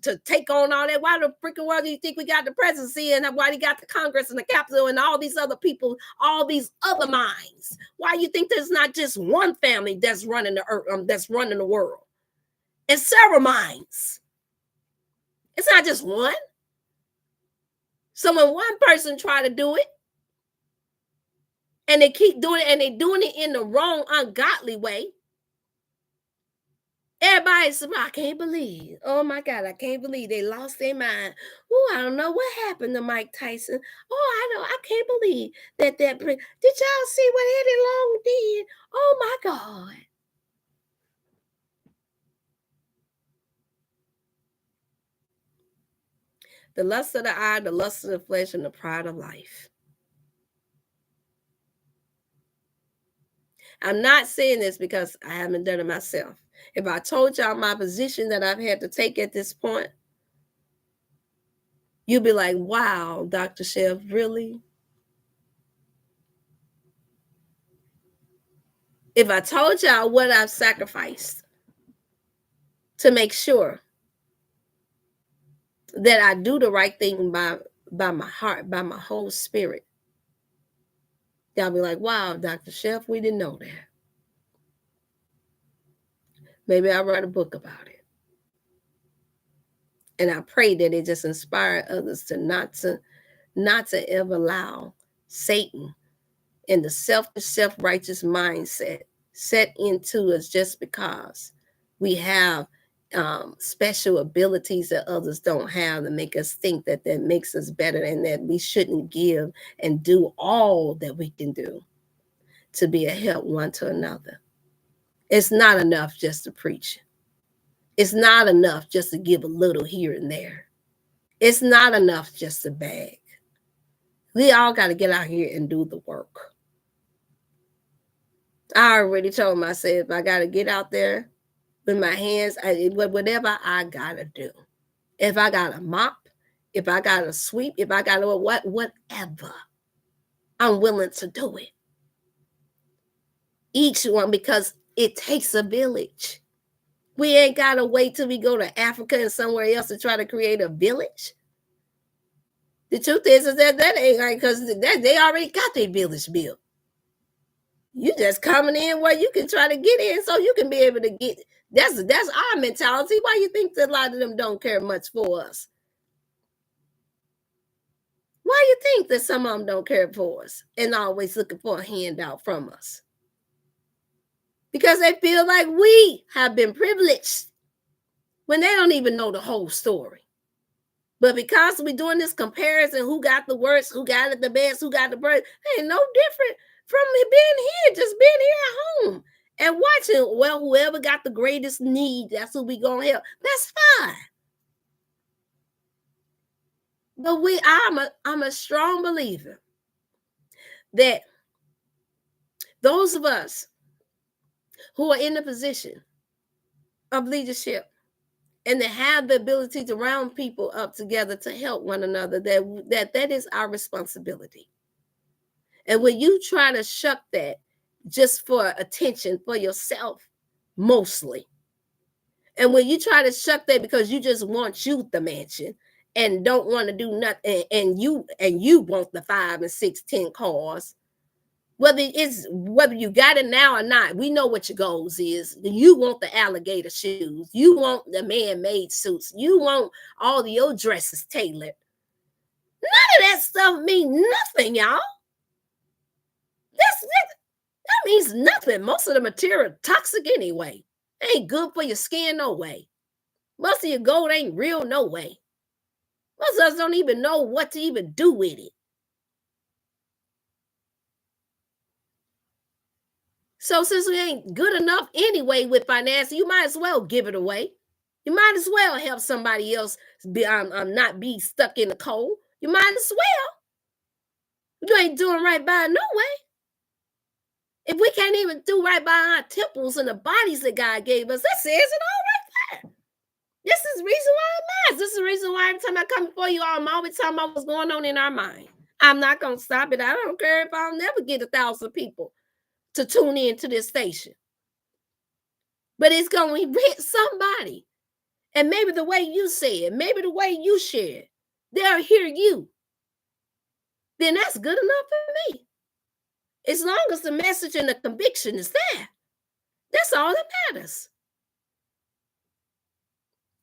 to take on all that. Why the freaking world do you think we got the presidency, and why they got the Congress and the Capitol and all these other people, all these other minds? Why you think there's not just one family that's running the earth, that's running the world? It's several minds. It's not just one. So when one person try to do it, and they keep doing it, and they're doing it in the wrong, ungodly way, everybody's, I can't believe. Oh my God, I can't believe they lost their mind. Oh, I don't know what happened to Mike Tyson. Oh, I can't believe that. Did y'all see what Eddie Long did? Oh my God. The lust of the eye, the lust of the flesh, and the pride of life. I'm not saying this because I haven't done it myself. If I told y'all my position that I've had to take at this point, you'd be like, wow, Dr. Chef, really? If I told y'all what I've sacrificed to make sure that I do the right thing by my heart, by my whole spirit, y'all be like, wow, Dr. Chef, we didn't know that. Maybe I'll write a book about it. And I pray that it just inspire others to not to ever allow Satan and the selfish, self-righteous mindset set into us just because we have special abilities that others don't have, to make us think that makes us better, and that we shouldn't give and do all that we can do to be a help one to another. It's not enough just to preach. It's not enough just to give a little here and there. It's not enough just to beg. We all got to get out here and do the work. I already told myself I got to get out there with my hands, whatever I got to do. If I got to mop, if I got to sweep, if I got to whatever, I'm willing to do it. Each one, because it takes a village. We ain't got to wait till we go to Africa and somewhere else to try to create a village. The truth is that ain't right, because they already got their village built. You just coming in where you can try to get in so you can be able to get. That's our mentality. Why you think that a lot of them don't care much for us? Why you think that some of them don't care for us and always looking for a handout from us? Because they feel like we have been privileged when they don't even know the whole story. But because we're doing this comparison, who got the worst, who got it the best, who got the best, ain't no different from being here, just being here at home and watching. Well, whoever got the greatest need, that's who we gonna help. That's fine. But I'm a strong believer that those of us who are in the position of leadership and to have the ability to round people up together to help one another, that is our responsibility. And when you try to shuck that just for attention for yourself, mostly, and when you try to shuck that because you just want the mansion and don't want to do nothing, and you want the 5 and 6, 10 cars, whether you got it now or not, we know what your goals is. You want the alligator shoes, you want the man-made suits, you want all of your dresses tailored. None of that stuff means nothing, y'all. That means nothing. Most of the material toxic anyway. It ain't good for your skin no way. Most of your gold ain't real no way. Most of us don't even know what to even do with it. So since we ain't good enough anyway with finance, you might as well give it away. You might as well help somebody else not be stuck in the cold. You might as well. You ain't doing right by no way. If we can't even do right by our temples and the bodies that God gave us, that says it all right there. This is the reason why it matters. This is the reason why every time I come before you all, I'm always talking about what's going on in our mind. I'm not going to stop it. I don't care if I'll never get 1,000 people to tune in to this station. But it's going to hit somebody. And maybe the way you say it, maybe the way you share it, they'll hear you. Then that's good enough for me. As long as the message and the conviction is there, that's all that matters.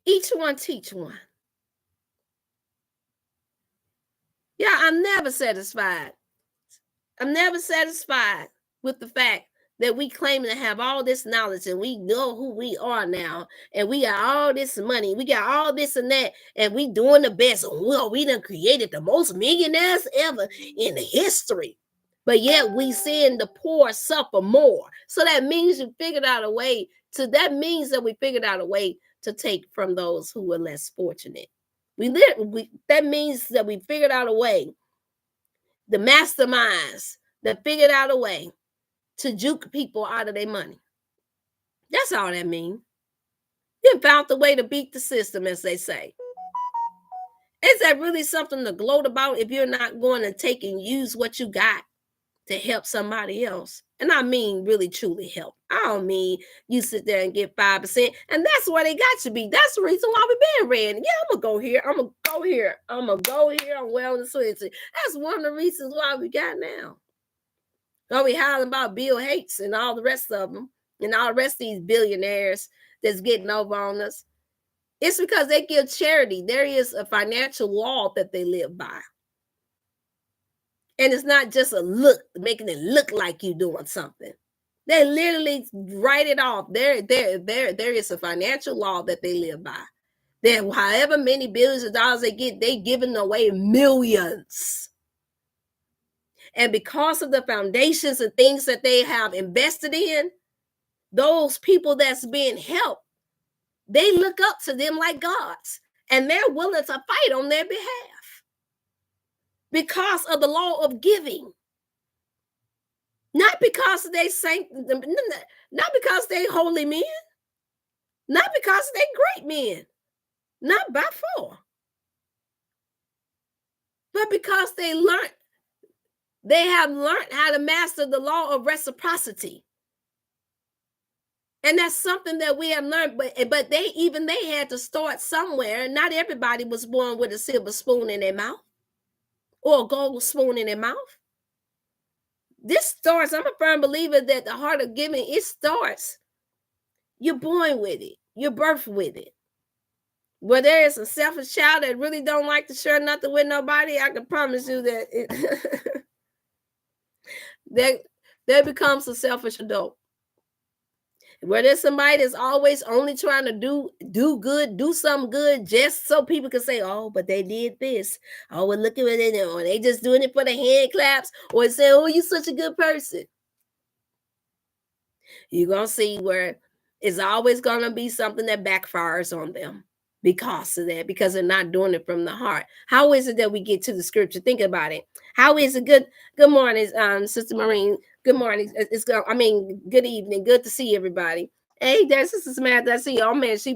Each one teach one. Yeah, I'm never satisfied. I'm never satisfied with the fact that we claim to have all this knowledge and we know who we are now, and we got all this money, we got all this and that, and we doing the best. Well, we done created the most millionaires ever in history. But yet we seeing the poor suffer more. So that means you figured out a way to, that means that we figured out a way to take from those who were less fortunate. That means that we figured out a way, the masterminds that figured out a way to juke people out of their money. That's all that means. They found the way to beat the system, as they say. Is that really something to gloat about if you're not going to take and use what you got to help somebody else? And I mean really truly help. I don't mean you sit there and get 5%, and that's where they got you be. That's the reason why we're being ran. Yeah, I'm gonna go here. I'm gonna go here. I'm gonna go here on Wellness Wednesday. That's one of the reasons why we got now. Oh, we hollering about Bill Gates and all the rest of them, and all the rest of these billionaires that's getting over on us. It's because they give charity. There is a financial law that they live by. And it's not just a look, making it look like you doing something. They literally write it off. There is a financial law that they live by. That however many billions of dollars they get, they giving away millions. And because of the foundations and things that they have invested in, those people that's being helped, they look up to them like gods. And they're willing to fight on their behalf because of the law of giving. Not because they not because they holy men, not because they great men, not by far, but because they have learned how to master the law of reciprocity. And that's something that we have learned, but they had to start somewhere. Not everybody was born with a silver spoon in their mouth or a gold spoon in their mouth. This starts, I'm a firm believer that the heart of giving, it starts. You're born with it. You're birthed with it. Where there is a selfish child that really don't like to share nothing with nobody, I can promise you that there becomes a selfish adult. Where there's somebody that's always only trying to do good, do something good, just so people can say, oh, but they did this. Oh, well, look at what they do. Or they just doing it for the hand claps, or say, oh, you're such a good person. You're going to see where it's always going to be something that backfires on them because of that, because they're not doing it from the heart. How is it that we get to the scripture? Think about it. How is it good morning, Sister Maureen. Good morning. Good evening. Good to see everybody. Hey, there's Sister Samantha. I see. Oh man, she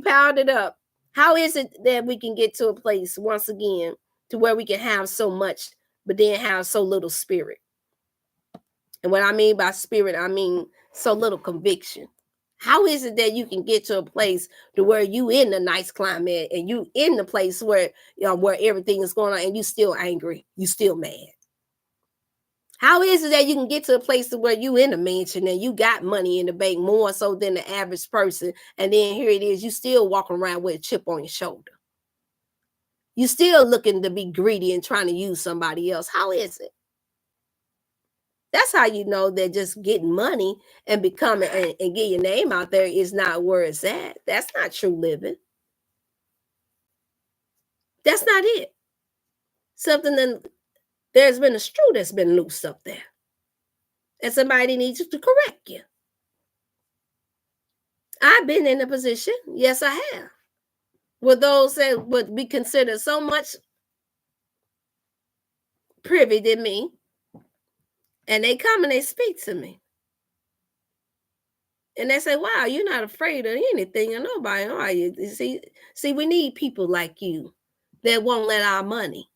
powered it up. How is it that we can get to a place once again to where we can have so much, but then have so little spirit? And what I mean by spirit, I mean so little conviction. How is it that you can get to a place to where you in a nice climate and you in the place where where everything is going on and you still angry, you still mad? How is it that you can get to a place to where you in a mansion and you got money in the bank more so than the average person, and then here it is, you still walking around with a chip on your shoulder? You still looking to be greedy and trying to use somebody else. How is it? That's how you know that just getting money and becoming and get your name out there is not where it's at. That's not true living. That's not it. There's been a screw that's been loose up there. And somebody needs to correct you. I've been in a position, yes, I have, where those that would be considered so much privy than me, and they come and they speak to me. And they say, wow, you're not afraid of anything or nobody, are you? See, we need people like you that won't let our money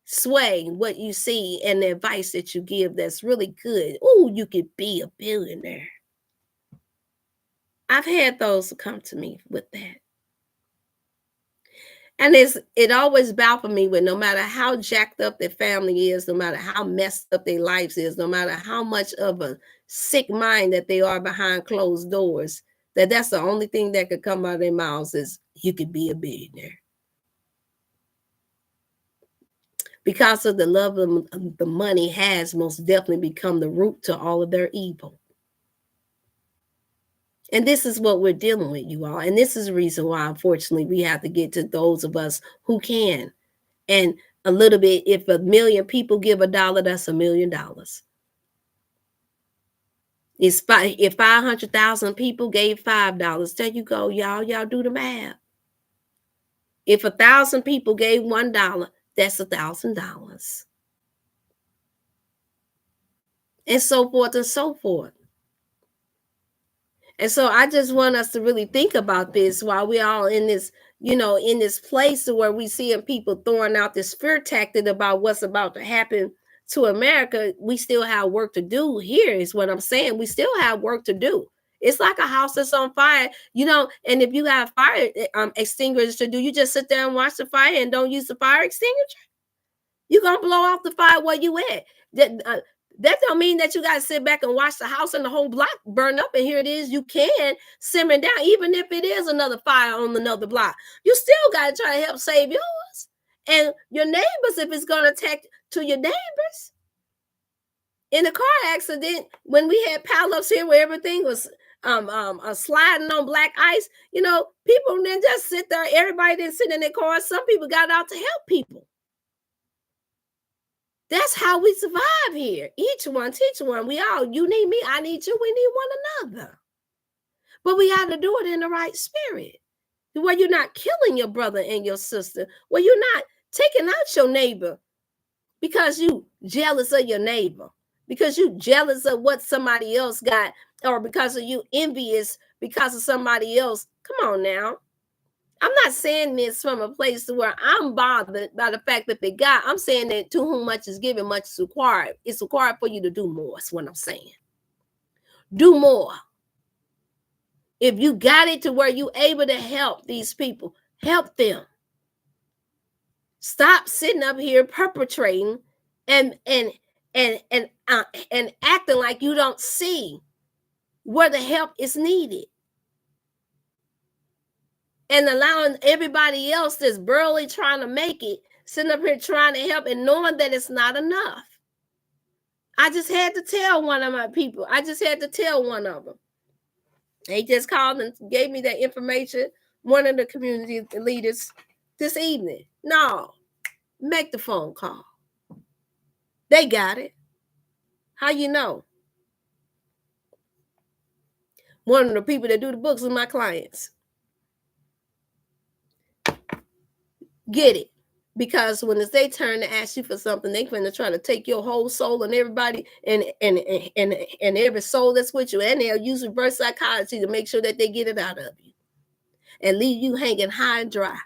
sway what you see and the advice that you give that's really good. Oh, you could be a billionaire. I've had those come to me with that. And it always baffled me when no matter how jacked up their family is, no matter how messed up their lives is, no matter how much of a sick mind that they are behind closed doors, that's the only thing that could come out of their mouths is you could be a billionaire. Because of the love of the money has most definitely become the root to all of their evil. And this is what we're dealing with, you all. And this is the reason why, unfortunately, we have to get to those of us who can. And a little bit, if 1 million people give $1, that's $1 million. If 500,000 people gave $5, there you go, y'all. Y'all do the math. If 1,000 people gave $1, that's $1,000. And so forth and so forth. And so I just want us to really think about this while we're all in this, in this place where we seeing people throwing out this fear tactic about what's about to happen to America. We still have work to do here, is what I'm saying. We still have work to do. It's like a house that's on fire, and if you have fire extinguishers to do, you just sit there and watch the fire and don't use the fire extinguisher. You're going to blow off the fire where you at. That don't mean that you got to sit back and watch the house and the whole block burn up. And here it is. You can simmer down, even if it is another fire on another block. You still got to try to help save yours and your neighbors if it's going to attack to your neighbors. In a car accident, when we had pileups here where everything was sliding on black ice, people didn't just sit there. Everybody didn't sit in their cars. Some people got out to help people. That's how we survive here. Each one, teach one. We all, you need me, I need you, we need one another. But we got to do it in the right spirit, where you're not killing your brother and your sister, where you're not taking out your neighbor because you jealous of your neighbor, because you jealous of what somebody else got, or because of you envious because of somebody else. Come on now. I'm not saying this from a place where I'm bothered by the fact that they got. I'm saying that to whom much is given, much is required. It's required for you to do more. That's what I'm saying. Do more. If you got it to where you're able to help these people, help them. Stop sitting up here perpetrating and acting like you don't see where the help is needed. And allowing everybody else that's barely trying to make it, sitting up here trying to help and knowing that it's not enough. I just had to tell one of my people. I just had to tell one of them. They just called and gave me that information, one of the community leaders this evening. No, make the phone call. They got it. How you know? One of the people that do the books with my clients. Get it. Because when it's their turn to ask you for something, they're going to try to take your whole soul and everybody and every soul that's with you. And they'll use reverse psychology to make sure that they get it out of you and leave you hanging high and dry.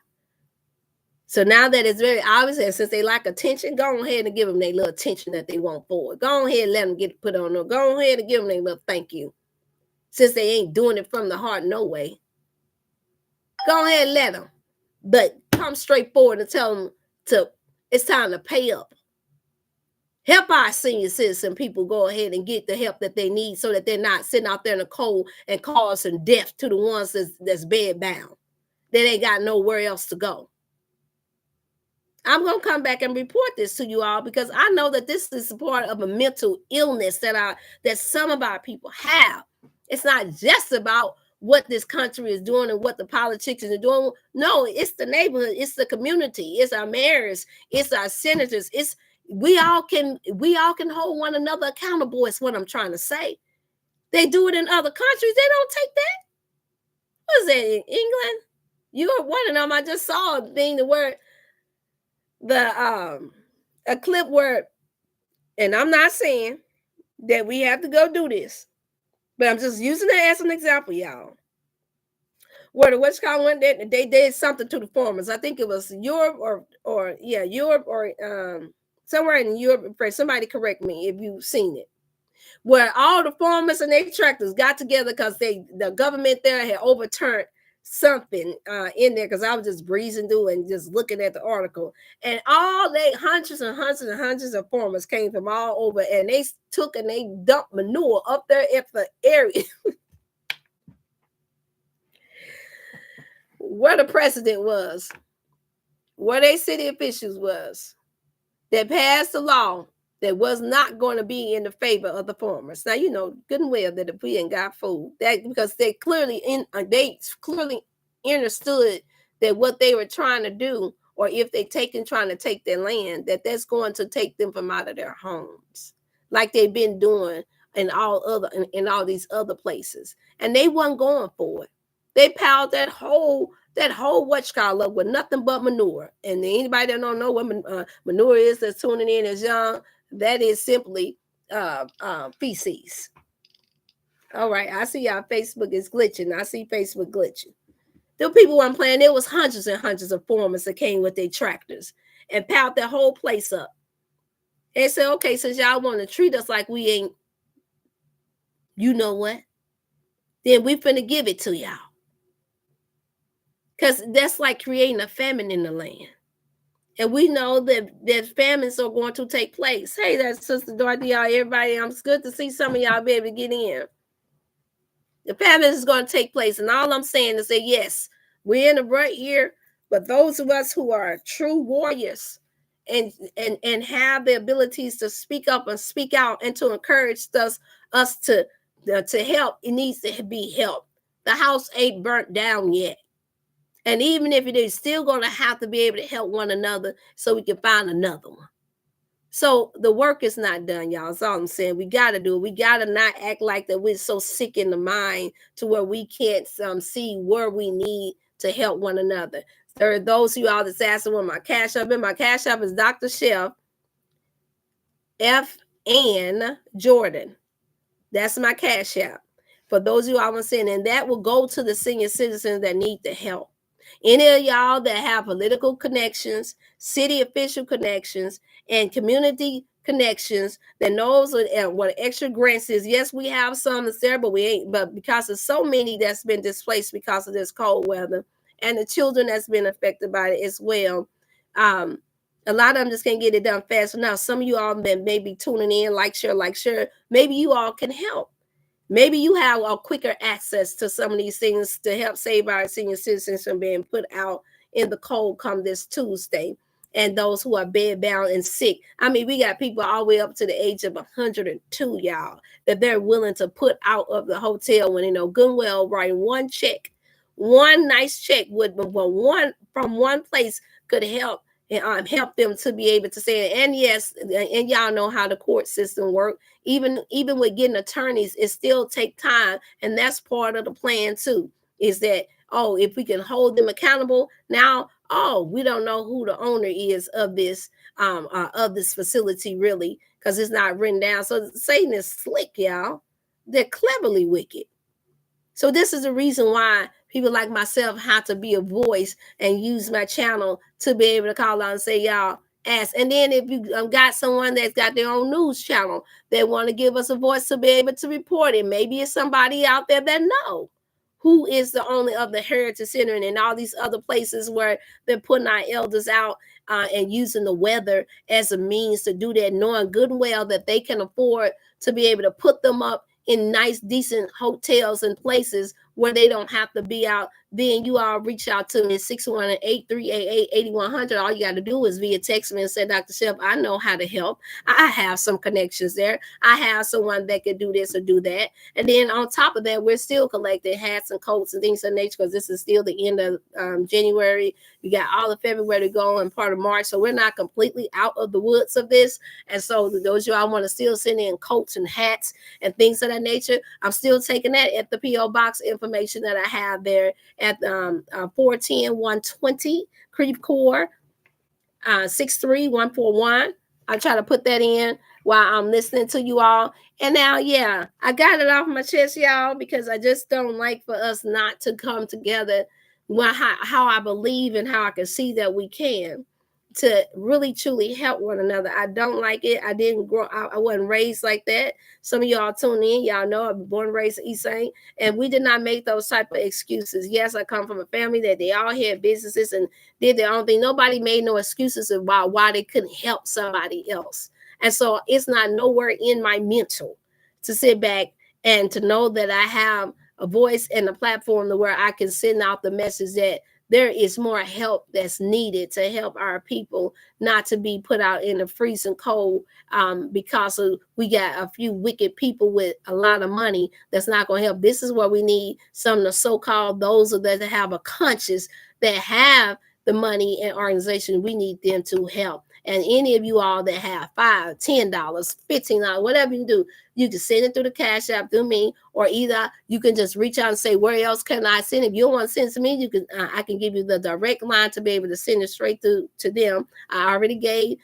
So now that it's very obvious, and since they like attention, go ahead and give them their little attention that they want for it. Go ahead and let them get it put on them. Go ahead and give them their little thank you. Since they ain't doing it from the heart, no way. Go ahead and let them. But come straight forward and tell them it's time to pay up. Help our senior citizen people go ahead and get the help that they need so that they're not sitting out there in the cold and causing death to the ones that's bed bound. They ain't got nowhere else to go. I'm going to come back and report this to you all because I know that this is part of a mental illness that some of our people have. It's not just about what this country is doing and what the politicians are doing. No, it's the neighborhood, it's the community, it's our mayors, it's our senators. We all can hold one another accountable. Is what I'm trying to say. They do it in other countries. They don't take that. What is that in England? You were one of them. I just saw a thing where a clip where, and I'm not saying that we have to go do this, But I'm just using it as an example, y'all. Where the what's called one day they did something to the farmers. I think it was Europe or yeah, Europe or somewhere in Europe. Somebody correct me if you've seen it. Where all the farmers and their tractors got together because the government there had overturned something in there, because I was just breezing through and just looking at the article, and all they hundreds and hundreds and hundreds of farmers came from all over, and they took and they dumped manure up there at the area where the president was, where they city officials was, that passed a law that was not going to be in the favor of the farmers. Now you know good and well that if we ain't got food, that because they clearly understood that what they were trying to do, or if they trying to take their land, that's going to take them from out of their homes, like they've been doing in all these other places, and they wasn't going for it. They piled that whole what you call up with nothing but manure. And anybody that don't know what manure is that's tuning in as young, that is simply feces. All right, I see y'all Facebook is glitching. I see Facebook glitching. The people weren't playing. There was hundreds and hundreds of farmers that came with their tractors and piled that whole place up. They said, okay, since y'all want to treat us like we ain't, you know what? Then we finna give it to y'all. Because that's like creating a famine in the land. And we know that famines are going to take place. Hey, that's Sister Dorothy, y'all, everybody. It's good to see some of y'all be able to get in. The famine is going to take place. And all I'm saying is that, yes, we're in a rut here, but those of us who are true warriors and have the abilities to speak up and speak out and to encourage us to help, it needs to be helped. The house ain't burnt down yet. And even if it is, still going to have to be able to help one another so we can find another one. So the work is not done, y'all. That's all I'm saying. We got to do it. We got to not act like that we're so sick in the mind to where we can't see where we need to help one another. There are those of y'all that's asking what my cash app is. My cash app is Dr. Chef F. N. Jordan. That's my cash app. For those of you I want to send, and that will go to the senior citizens that need the help. Any of y'all that have political connections, city official connections, and community connections that knows what extra grants is. Yes, we have some that's there, but we ain't. But because of so many that's been displaced because of this cold weather, and the children that's been affected by it as well, a lot of them just can't get it done fast enough. Some of you all may be tuning in, like share. Maybe you all can help. Maybe you have a quicker access to some of these things to help save our senior citizens from being put out in the cold come this Tuesday, and those who are bedbound and sick. I mean, we got people all the way up to the age of 102, y'all, that they're willing to put out of the hotel when, good and well, writing one check, one nice check from one place could help and help them to be able to say it. And yes, and y'all know how the court system works. Even with getting attorneys, it still take time, and that's part of the plan too. Is that if we can hold them accountable now? We don't know who the owner is of this facility really, because it's not written down. So Satan is slick, y'all. They're cleverly wicked. So this is the reason why people like myself have to be a voice and use my channel to be able to call out and say, y'all, ask. And then if you got someone that's got their own news channel, they want to give us a voice to be able to report it. Maybe it's somebody out there that know who is the owner of the Heritage Center and all these other places where they're putting our elders out and using the weather as a means to do that, knowing good and well that they can afford to be able to put them up in nice, decent hotels and places where they don't have to be out. Then you all reach out to me at 618-388-8100. All you got to do is via text me and say, Dr. Chef, I know how to help. I have some connections there. I have someone that can do this or do that. And then on top of that, we're still collecting hats and coats and things of nature, because this is still the end of January. We got all of February to go and part of March. So we're not completely out of the woods of this. And so those of y'all want to still send in coats and hats and things of that nature, I'm still taking that at the P.O. Box information that I have there at 410-120 Creve Coeur, 63141. I try to put that in while I'm listening to you all. And now, yeah, I got it off my chest, y'all, because I just don't like for us not to come together. Well, how I believe and how I can see that we can to really truly help one another. I don't like it. I didn't grow. I wasn't raised like that. Some of y'all tune in. Y'all know I'm born and raised in East Saint, and we did not make those type of excuses. Yes, I come from a family that they all had businesses and did their own thing. Nobody made no excuses about why they couldn't help somebody else. And so it's not nowhere in my mental to sit back and to know that I have a voice and a platform to where I can send out the message that there is more help that's needed to help our people not to be put out in the freezing cold because we got a few wicked people with a lot of money that's not going to help. This is what we need. Some of the so-called those that have a conscience, that have the money and organization, we need them to help. And any of you all that have $5, $10, $15, whatever you do, you can send it through the Cash App through me, or either you can just reach out and say, where else can I send it? If you don't want to send it to me, you can. I can give you the direct line to be able to send it straight through to them. I already gave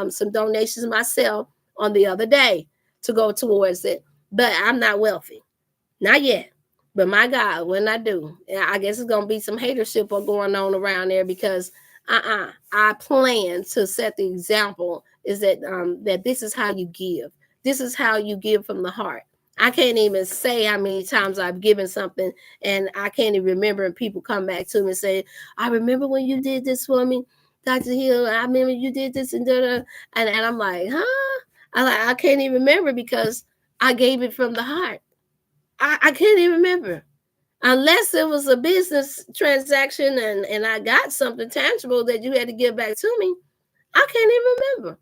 some donations myself on the other day to go towards it, but I'm not wealthy, not yet. But my God, when I do, I guess it's gonna be some hatership going on around there because I plan to set the example. Is that that this is how you give. This is how you give from the heart. I can't even say how many times I've given something and I can't even remember, and people come back to me and say, I remember when you did this for me, Dr. Hill. I remember you did this and da. And I'm like, huh? I can't even remember because I gave it from the heart. I can't even remember. Unless it was a business transaction and I got something tangible that you had to give back to me, I can't even remember.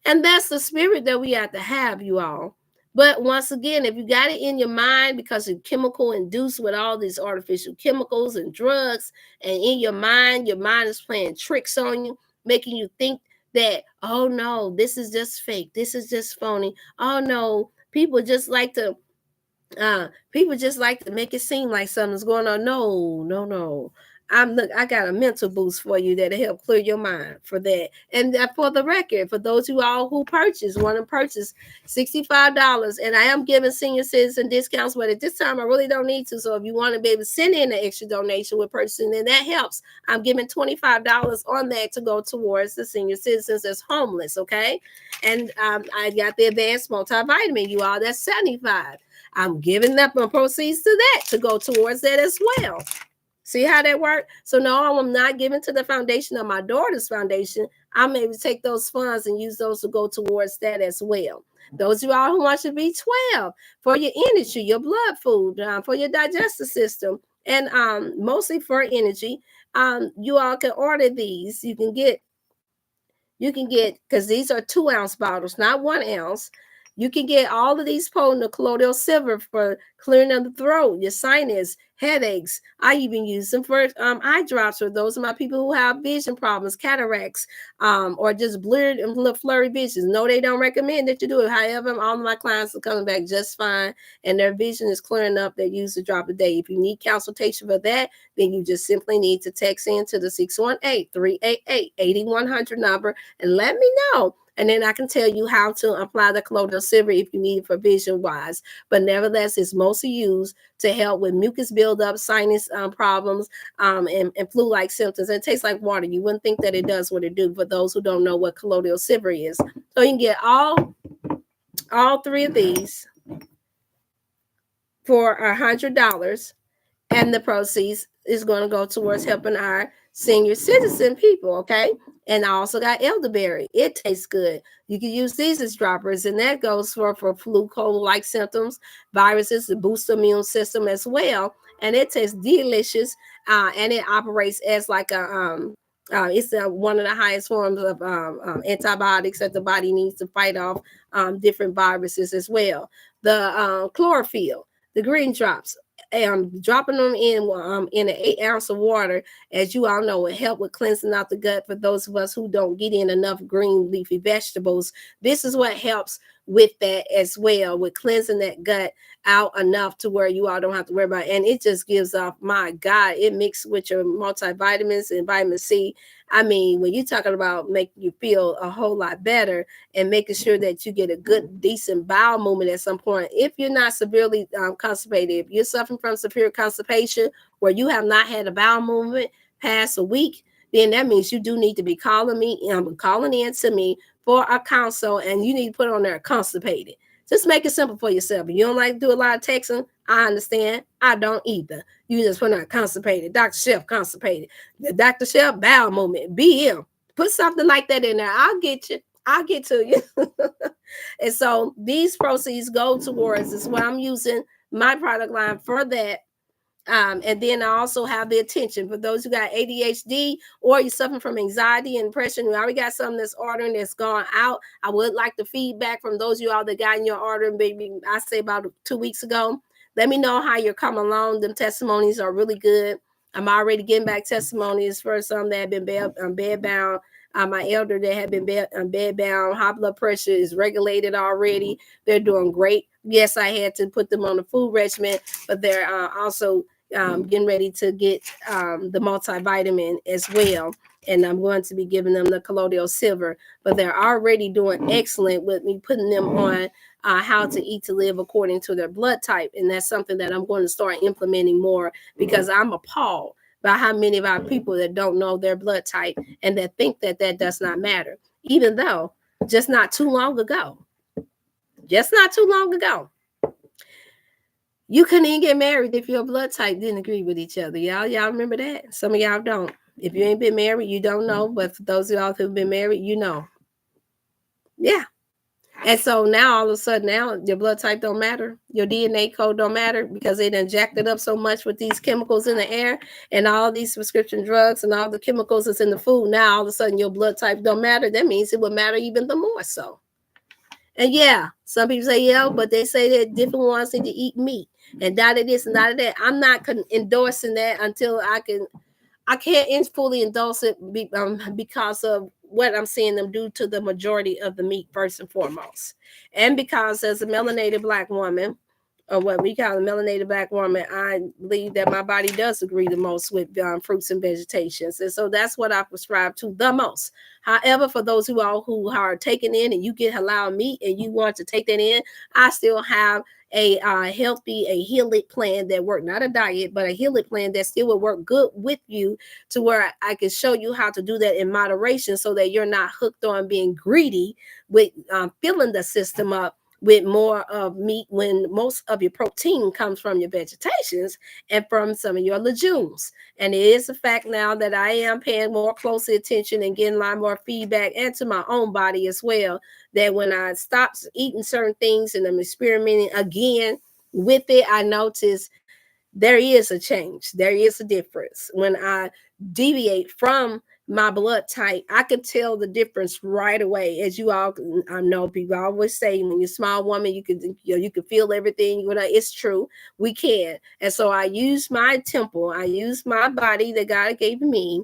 And that's the spirit that we have to have, you all. But once again, if you got it in your mind because it's chemical induced with all these artificial chemicals and drugs, and in your mind is playing tricks on you, making you think that, oh no, this is just fake. This is just phony. Oh no, people just like to make it seem like something's going on. No. I got a mental boost for you that'll help clear your mind for that. And for the record, for those who all who want to purchase $65, and I am giving senior citizen discounts, but at this time I really don't need to. So if you want to be able to send in an extra donation with purchasing, then that helps. I'm giving $25 on that to go towards the senior citizens that's homeless. Okay, and I got the advanced multivitamin, you all. That's $75. I'm giving up on proceeds to that to go towards that as well. See how that works? So no, I'm not giving to the foundation of my daughter's foundation. I'm able to take those funds and use those to go towards that as well. Those of y'all who want to be 12 for your energy, your blood food, for your digestive system, and mostly for energy, you all can order these. You can get, because these are 2-ounce bottles, not 1 ounce. You can get all of these potent colloidal silver for clearing of the throat, your sinus, headaches. I even use them for eye drops for those of my people who have vision problems, cataracts, or just blurred and flurry vision. No, they don't recommend that you do it. However, all of my clients are coming back just fine, and their vision is clearing up. They use the drop a day. If you need consultation for that, then you just simply need to text in to the 618-388-8100 number and let me know. And then I can tell you how to apply the colloidal silver if you need it for vision wise. But nevertheless, it's mostly used to help with mucus buildup, sinus problems, and flu-like symptoms. It tastes like water. You wouldn't think that it does what it do for those who don't know what colloidal silver is. So you can get all 3 of these for $100, and the proceeds is going to go towards helping our senior citizen people, okay? And I also got elderberry. It tastes good. You can use these as droppers, and that goes for flu, cold-like symptoms, viruses, to boost the immune system as well. And it tastes delicious, and it operates as like a it's one of the highest forms of antibiotics that the body needs to fight off different viruses as well. The chlorophyll, the green drops, dropping them in an 8-ounce of water, as you all know, will help with cleansing out the gut for those of us who don't get in enough green leafy vegetables. This is what helps with that as well, with cleansing that gut out enough to where you all don't have to worry about it. And it just gives off, my God, it mixed with your multivitamins and vitamin C. I mean, when you're talking about making you feel a whole lot better and making sure that you get a good, decent bowel movement at some point, if you're not severely constipated, if you're suffering from severe constipation where you have not had a bowel movement past a week, then that means you do need to be calling in to me for a consult, and you need to put on there constipated. Just make it simple for yourself. If you don't like to do a lot of texting, I understand. I don't either. You just put on constipated. Dr. Chef constipated. The Dr. Chef bowel movement. BM. Put something like that in there. I'll get you. I'll get to you. And so these proceeds go towards is what I'm using my product line for that. And then I also have the attention for those who got ADHD or you're suffering from anxiety and depression. We already got something that's ordering that's gone out. I would like the feedback from those of you all that got in your order, maybe I say about 2 weeks ago. Let me know how you're coming along. Them testimonies are really good. I'm already getting back testimonies for some that have been bed bound. My elder that had been bed bound, high blood pressure is regulated already. They're doing great. Yes, I had to put them on the food regimen, but they're also getting ready to get the multivitamin as well. And I'm going to be giving them the colloidal silver, but they're already doing excellent with me putting them on how to eat to live according to their blood type. And that's something that I'm going to start implementing more because I'm appalled by how many of our people that don't know their blood type and that think that that does not matter, even though just not too long ago, you couldn't even get married if your blood type didn't agree with each other. Y'all remember that? Some of y'all don't. If you ain't been married, you don't know. But for those of y'all who've been married, you know. Yeah. And so now all of a sudden now your blood type don't matter. Your DNA code don't matter because they done jacked it up so much with these chemicals in the air and all these prescription drugs and all the chemicals that's in the food. Now all of a sudden your blood type don't matter. That means it would matter even the more so. And yeah, some people say, yeah, but they say that different ones need to eat meat and that this and that. I'm not endorsing that until I can't fully endorse it because of what I'm seeing them do to the majority of the meat first and foremost. And because as a melanated Black woman, or what we call a melanated Black woman, I believe that my body does agree the most with fruits and vegetations. And so that's what I prescribe to the most. However, for those who are taking in and you get halal meat and you want to take that in, I still have a healthy, a healing plan that work, not a diet, but a healing plan that still will work good with you to where I can show you how to do that in moderation so that you're not hooked on being greedy with filling the system up with more of meat when most of your protein comes from your vegetations and from some of your legumes. And it is a fact now that I am paying more closer attention and getting a lot more feedback and to my own body as well, that when I stop eating certain things and I'm experimenting again with it, I notice there is a change. There is a difference. When I deviate from my blood type, I can tell the difference right away. As you all know, people always say, when you're a small woman, you can feel everything. It's true. We can. And so I use my temple. I use my body that God gave me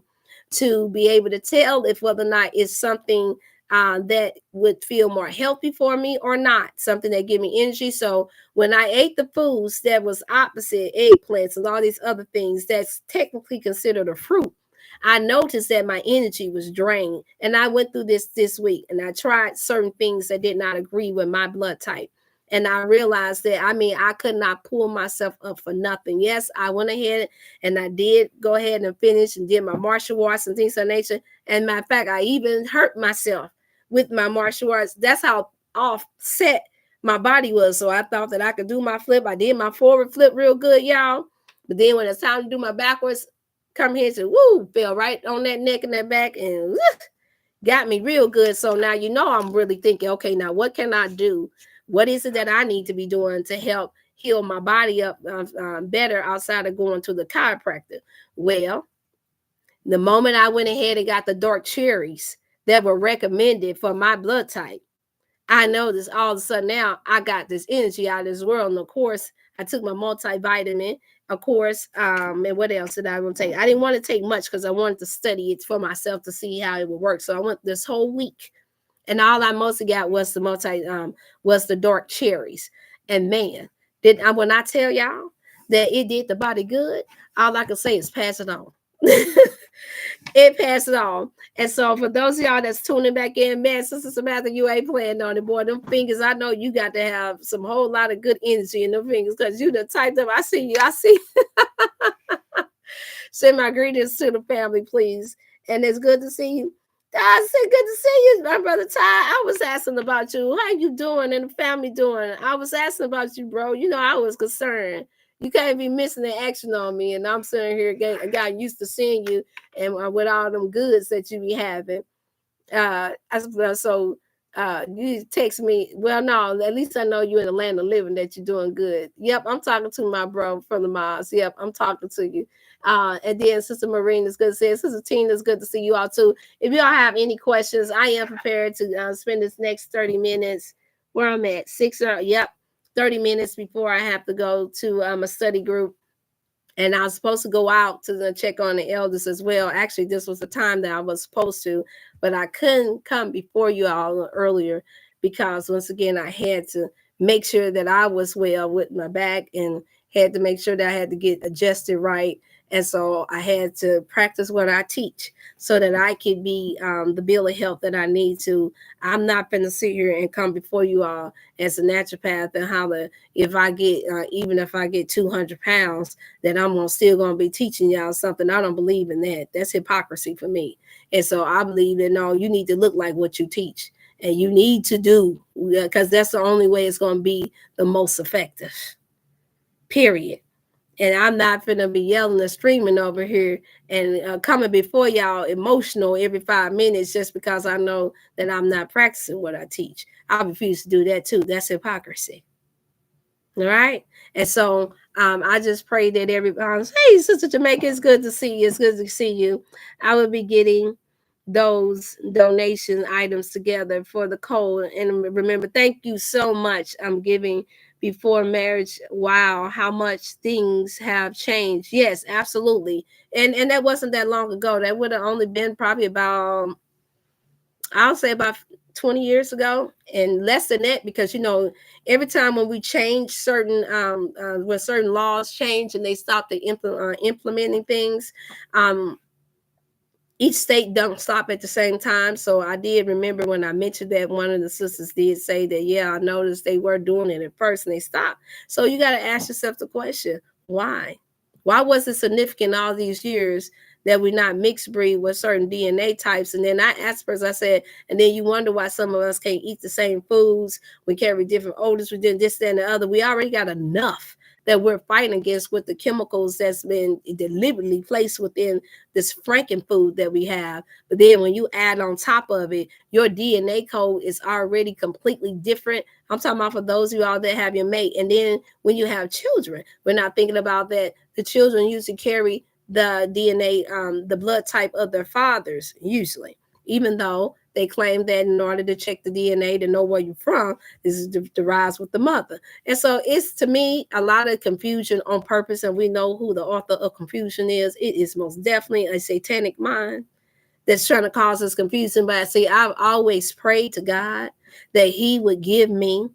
to be able to tell if whether or not it's something that would feel more healthy for me or not, something that give me energy. So when I ate the foods that was opposite, eggplants and all these other things that's technically considered a fruit, I noticed that my energy was drained. And I went through this week and I tried certain things that did not agree with my blood type. And I realized that, I could not pull myself up for nothing. Yes, I went ahead and I did go ahead and finish and did my martial arts and things of that nature. And matter of fact, I even hurt myself with my martial arts. That's how offset my body was. So I thought that I could do my flip. I did my forward flip real good, y'all. But then when it's time to do my backwards, come here and say, woo, fell right on that neck and that back and got me real good. So now, I'm really thinking, okay, now what can I do? What is it that I need to be doing to help heal my body up better outside of going to the chiropractor? Well, the moment I went ahead and got the dark cherries that were recommended for my blood type, I noticed all of a sudden now I got this energy out of this world. And of course, I took my multivitamin, of course. And what else did I want to take? I didn't want to take much because I wanted to study it for myself to see how it would work. So I went this whole week And all I mostly got was was the dark cherries. And man, did I when I tell y'all that it did the body good, all I can say is pass it on. It passed it on. And so for those of y'all that's tuning back in, man, Sister Samantha, you ain't playing on it, boy. Them fingers, I know you got to have some whole lot of good energy in them fingers because you done typed up. I see you. I see. Send my greetings to the family, please. And it's good to see you. I said, good to see you, my brother Ty. I was asking about you. How you doing and the family doing? I was asking about you, bro. You know, I was concerned. You can't be missing the action on me. And I'm sitting here, got used to seeing you and with all them goods that you be having. So you text me. Well, no, at least I know you're in the land of living, that you're doing good. Yep, I'm talking to my bro from the Mars. Yep, I'm talking to you. And then Sister Marine is good to see you. Sister Tina is good to see you all too. If y'all have any questions, I am prepared to spend this next 30 minutes where I'm at. 30 minutes before I have to go to a study group. And I was supposed to go out to check on the elders as well. Actually, this was the time that I was supposed to, but I couldn't come before you all earlier because once again, I had to make sure that I was well with my back and had to make sure that I had to get adjusted right. And so I had to practice what I teach so that I could be the bill of health that I need to. I'm not going to sit here and come before you all as a naturopath and holler if I get, even if I get 200 pounds, that I'm still going to be teaching y'all something. I don't believe in that. That's hypocrisy for me. And so I believe that, no, you need to look like what you teach. And you need to do, because that's the only way it's going to be the most effective. Period. And I'm not finna be yelling and screaming over here and coming before y'all emotional every 5 minutes just because I know that I'm not practicing what I teach. I refuse to do that too. That's hypocrisy. All right. And so I just pray that everybody, hey, Sister Jamaica, it's good to see you. It's good to see you. I will be getting those donation items together for the cold. And remember, thank you so much. I'm giving before marriage. Wow, how much things have changed. Yes, absolutely. And that wasn't that long ago. That would have only been probably about, I'll say about 20 years ago, and less than that, because every time when we change certain when certain laws change and they stop the implementing things, each state don't stop at the same time. So I did remember when I mentioned that one of the sisters did say that, yeah, I noticed they were doing it at first and they stopped. So you got to ask yourself the question, why? Why was it significant all these years that we not mixed breed with certain DNA types? And then I asked her, I said, and then you wonder why some of us can't eat the same foods. We carry different odors. We did this, that, and the other. We already got enough that we're fighting against with the chemicals that's been deliberately placed within this franken food that we have. But then when you add on top of it, your DNA code is already completely different. I'm talking about for those of you all that have your mate. And then when you have children, we're not thinking about that. The children usually carry the DNA, the blood type of their fathers, usually, even though they claim that in order to check the DNA to know where you're from, this is derives with the mother. And so it's, to me, a lot of confusion on purpose. And we know who the author of confusion is. It is most definitely a satanic mind that's trying to cause us confusion. But see, I've always prayed to God that he would give me,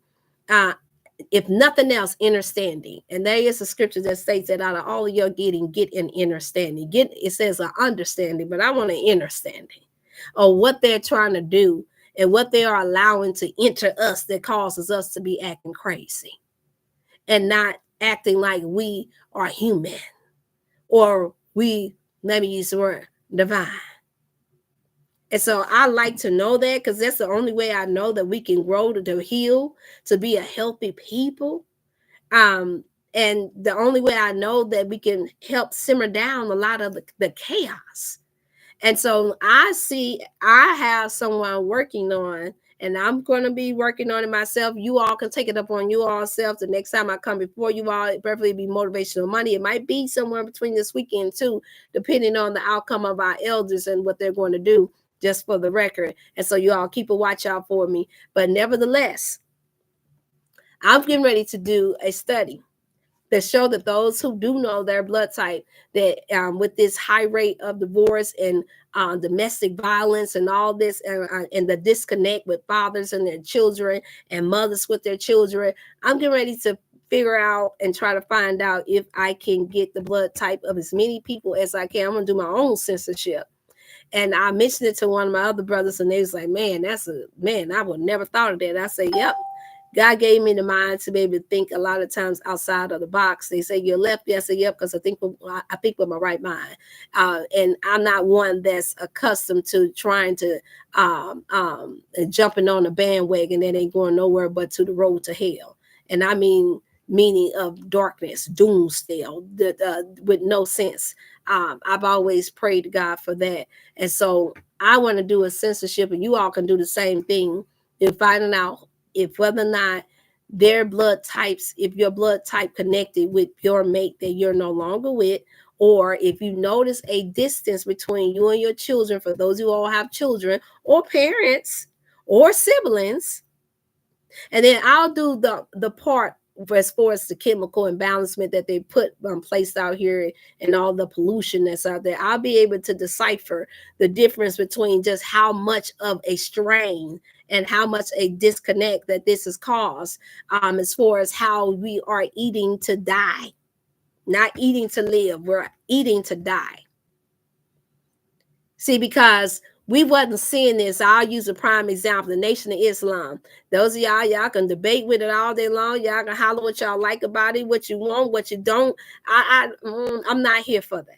if nothing else, understanding. And there is a scripture that states that out of all of your getting, get an understanding. It says an understanding, but I want an understanding of what they're trying to do and what they are allowing to enter us that causes us to be acting crazy and not acting like we are human or we, let me use the word, divine. And so I like to know that, because that's the only way I know that we can grow to heal, to be a healthy people. And the only way I know that we can help simmer down a lot of the chaos. And so I have someone working on, and I'm going to be working on it myself. You all can take it up on you all self. The next time I come before you all, it preferably be motivational money. It might be somewhere between this weekend too, depending on the outcome of our elders and what they're going to do, just for the record. And so you all keep a watch out for me. But nevertheless, I'm getting ready to do a study that show that those who do know their blood type, that with this high rate of divorce and domestic violence and all this, and the disconnect with fathers and their children and mothers with their children. I'm getting ready to figure out and try to find out if I can get the blood type of as many people as I can. I'm gonna do my own censorship. And I mentioned it to one of my other brothers, and they was like, man, I would never thought of that. I say, yep. God gave me the mind to be able to think a lot of times outside of the box. They say you're lefty. I say, yep, because I think with my right mind. And I'm not one that's accustomed to trying to jumping on a bandwagon that ain't going nowhere but to the road to hell. And I mean meaning of darkness, doomsday, with no sense. I've always prayed to God for that. And so I want to do a censorship, and you all can do the same thing in finding out if whether or not their blood types, if your blood type connected with your mate that you're no longer with, or if you notice a distance between you and your children, for those who all have children or parents or siblings. And then I'll do the part as far as the chemical imbalancement that they put placed out here and all the pollution that's out there. I'll be able to decipher the difference between just how much of a strain and how much a disconnect that this has caused, as far as how we are eating to die, not eating to live. We're eating to die. See, because we wasn't seeing this. I'll use a prime example, the Nation of Islam. Those of y'all can debate with it all day long. Y'all can holler what y'all like about it, what you want, what you don't. I'm not here for that.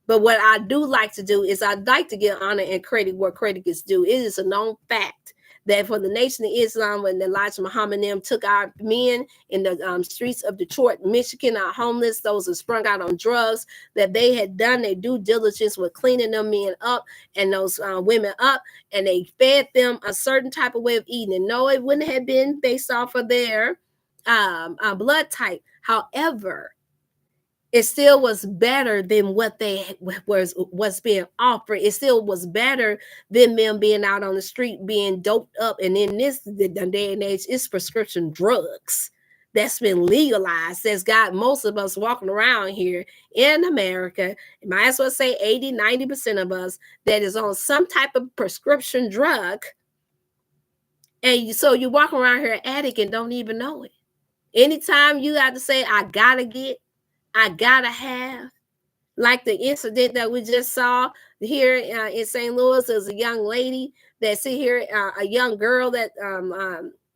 But what I do like to do is I'd like to give honor and credit where credit is due. It is a known fact that for the Nation of Islam, when Elijah Muhammad them took our men in the streets of Detroit, Michigan, our homeless, those who sprung out on drugs, that they had done their due diligence with cleaning them men up and those women up, and they fed them a certain type of way of eating. And no, it wouldn't have been based off of their blood type. However, it still was better than what they was being offered. It still was better than them being out on the street being doped up. And in this day and age, it's prescription drugs that's been legalized, that's got most of us walking around here in America. You might as well say 80-90% of us that is on some type of prescription drug. And so you walk around here addict and don't even know it. Anytime you got to say, I gotta have, like the incident that we just saw here in St. Louis. There's a young lady that sit here, a young girl that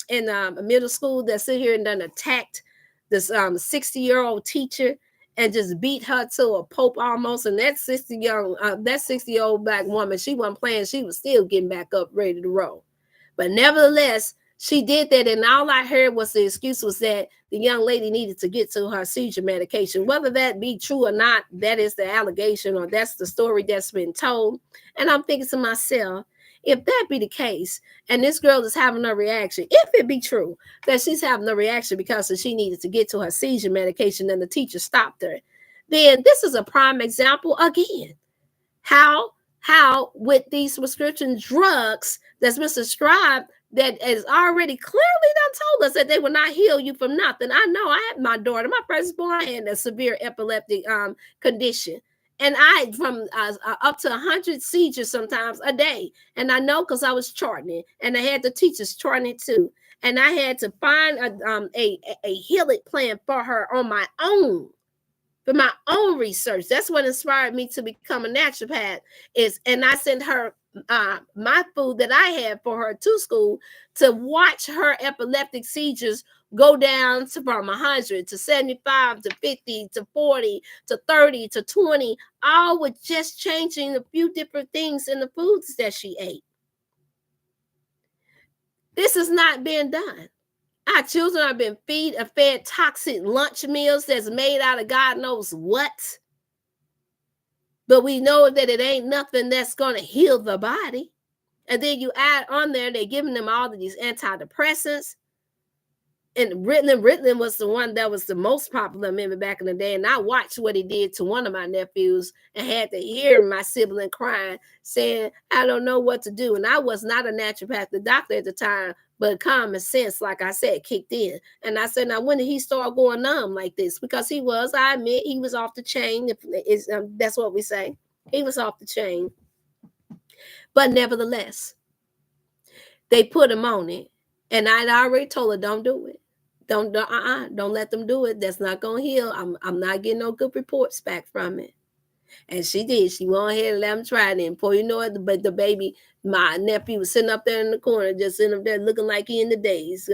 in middle school that sit here and done attacked this 60-year-old teacher and just beat her to a pulp almost. And that 60-year-old black woman, she wasn't playing. She was still getting back up, ready to roll. But nevertheless, she did that, and all I heard was the excuse was that the young lady needed to get to her seizure medication. Whether that be true or not, that is the allegation, or that's the story that's been told. And I'm thinking to myself, if that be the case, and this girl is having a reaction, if it be true that she's having a reaction because she needed to get to her seizure medication and the teacher stopped her, then this is a prime example again. How with these prescription drugs that's been prescribed, that is already clearly done told us that they will not heal you from nothing. I know I had my daughter, my firstborn, had a severe epileptic condition. And I from up to 100 seizures sometimes a day. And I know because I was charting it, and I had the teachers charting it too. And I had to find a healing plan for her on my own. For my own research. That's what inspired me to become a naturopath. And I sent her my food that I had for her to school to watch her epileptic seizures go down from 100 to 75 to 50 to 40 to 30 to 20, all with just changing a few different things in the foods that she ate. This is not being done. Our children have been fed toxic lunch meals that's made out of God knows what. But we know that it ain't nothing that's going to heal the body. And then you add on there, they're giving them all of these antidepressants. And Ritalin was the one that was the most popular, maybe back in the day. And I watched what he did to one of my nephews and had to hear my sibling crying, saying, I don't know what to do. And I was not a naturopathic doctor at the time, but common sense, like I said, kicked in. And I said, now, when did he start going numb like this? Because he was, I admit, he was off the chain. That's what we say. He was off the chain. But nevertheless, they put them on it. And I'd already told her, don't do it. Don't let them do it. That's not gonna heal. I'm not getting no good reports back from it. And she did. She went ahead and let them try it. And before you know it, the baby, my nephew was sitting up there in the corner, just sitting up there looking like he in the days.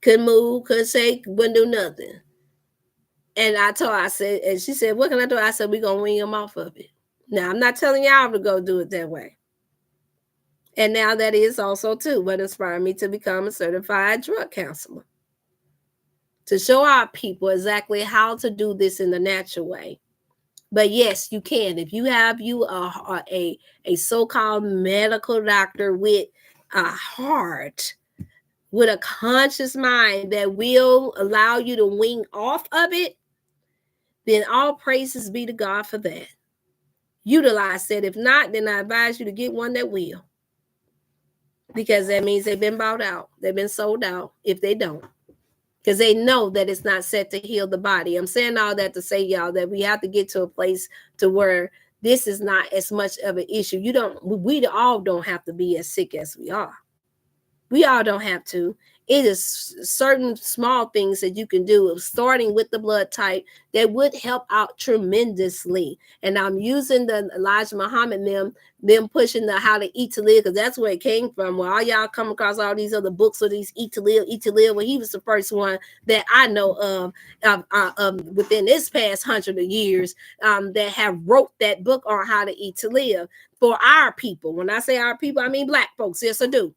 Couldn't move, couldn't say, wouldn't do nothing. And I told her, I said, and she said, what can I do? I said, we're gonna wean him off of it. Now I'm not telling y'all to go do it that way. And now that is also too what inspired me to become a certified drug counselor. To show our people exactly how to do this in the natural way. But yes, you can. If you have a so-called medical doctor with a heart, with a conscious mind that will allow you to wing off of it, then all praises be to God for that. Utilize that. If not, then I advise you to get one that will. Because that means they've been bought out. They've been sold out if they don't. Because they know that it's not set to heal the body. I'm saying all that to say, y'all, that we have to get to a place to where this is not as much of an issue. We all don't have to be as sick as we are. We all don't have to. It is certain small things that you can do, starting with the blood type, that would help out tremendously. And I'm using the Elijah Muhammad them pushing the How to Eat to Live, because that's where it came from. Well, all y'all come across all these other books of these Eat to Live. Well, he was the first one that I know of within this past 100 of years that have wrote that book on how to eat to live for our people. When I say our people, I mean Black folks. Yes, I do.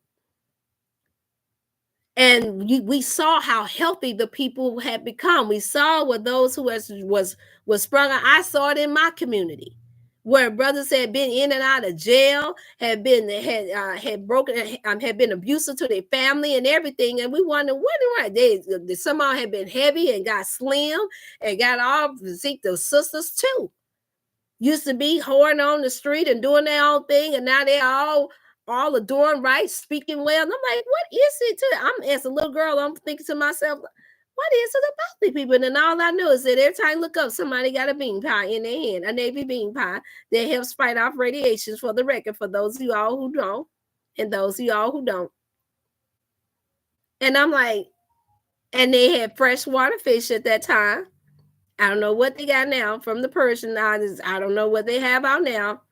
And we saw how healthy the people had become. We saw what those who was sprung on. I saw it in my community, where brothers had been in and out of jail, had been abusive to their family and everything. And we wondered what they somehow had been heavy and got slim and got all physique. The sisters too used to be whoring on the street and doing their own thing, and now they all are doing right, speaking well. And I'm like, what is it to I'm as a little girl, I'm thinking to myself, what is it about these people? And then all I know is that every time I look up, somebody got a bean pie in their hand, a Navy bean pie that helps fight off radiations, for the record, for those of you all who don't, and those of y'all who don't. And I'm like, and they had freshwater fish at that time. I don't know what they got now from the Persian. I don't know what they have out now.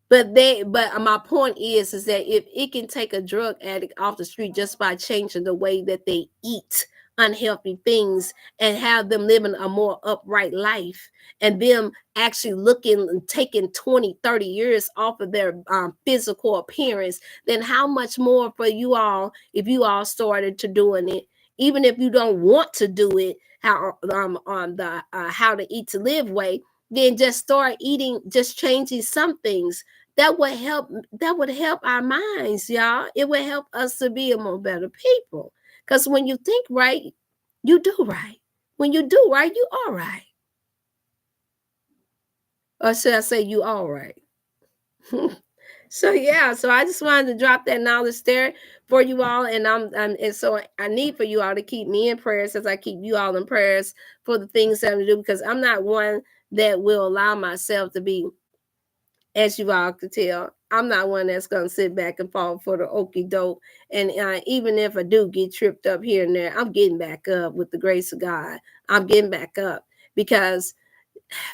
But my point is that if it can take a drug addict off the street just by changing the way that they eat unhealthy things and have them living a more upright life, and them actually looking and taking 20, 30 years off of their physical appearance, then how much more for you all if you all started to doing it, even if you don't want to do it on the How to Eat to Live way, then just start eating, just changing some things. That would help our minds, y'all. It would help us to be a more better people. Because when you think right, you do right. When you do right, you all right. Or should I say you all right? So yeah, so I just wanted to drop that knowledge there for you all, and and so I need for you all to keep me in prayers as I keep you all in prayers for the things that I'm gonna do, because I'm not one that will allow myself to be, as you all could tell, I'm not one that's going to sit back and fall for the okie doke. And even if I do get tripped up here and there, I'm getting back up with the grace of God. I'm getting back up, because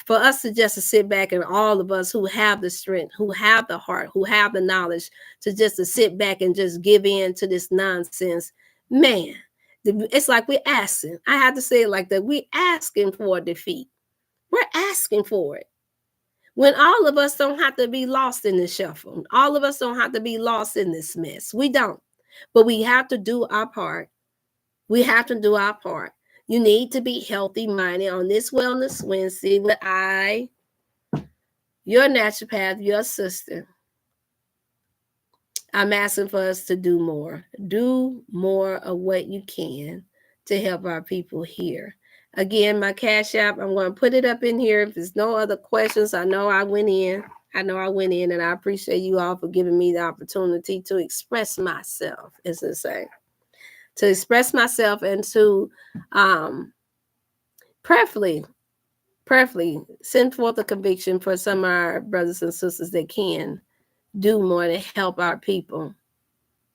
for us to just to sit back, and all of us who have the strength, who have the heart, who have the knowledge, to just to sit back and just give in to this nonsense, man, it's like we're asking. I have to say it like that. We're asking for a defeat. We're asking for it. When all of us don't have to be lost in the shuffle. All of us don't have to be lost in this mess. We don't. But we have to do our part. We have to do our part. You need to be healthy minded on this Wellness Wednesday with your naturopath, your sister. I'm asking for us to do more. Do more of what you can to help our people here. Again, my Cash App, I'm going to put it up in here. If there's no other questions, I know I went in, and I appreciate you all for giving me the opportunity to express myself, as they say. To express myself and to prayerfully prayerfully send forth a conviction for some of our brothers and sisters that can do more to help our people.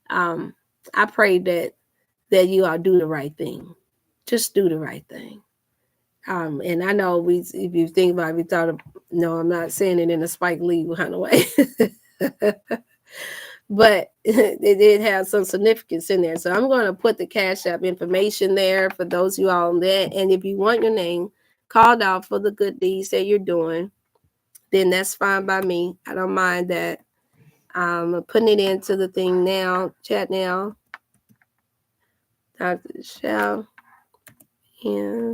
I pray that you all do the right thing. Just do the right thing. And I know if you think about it, we thought of, no, I'm not saying it in a Spike Lee kind of way. But it did have some significance in there. So I'm going to put the Cash App information there for those of you all on that. And if you want your name called out for the good deeds that you're doing, then that's fine by me. I don't mind that. I'm putting it into the thing now, chat now. Dr. Shao. Yeah.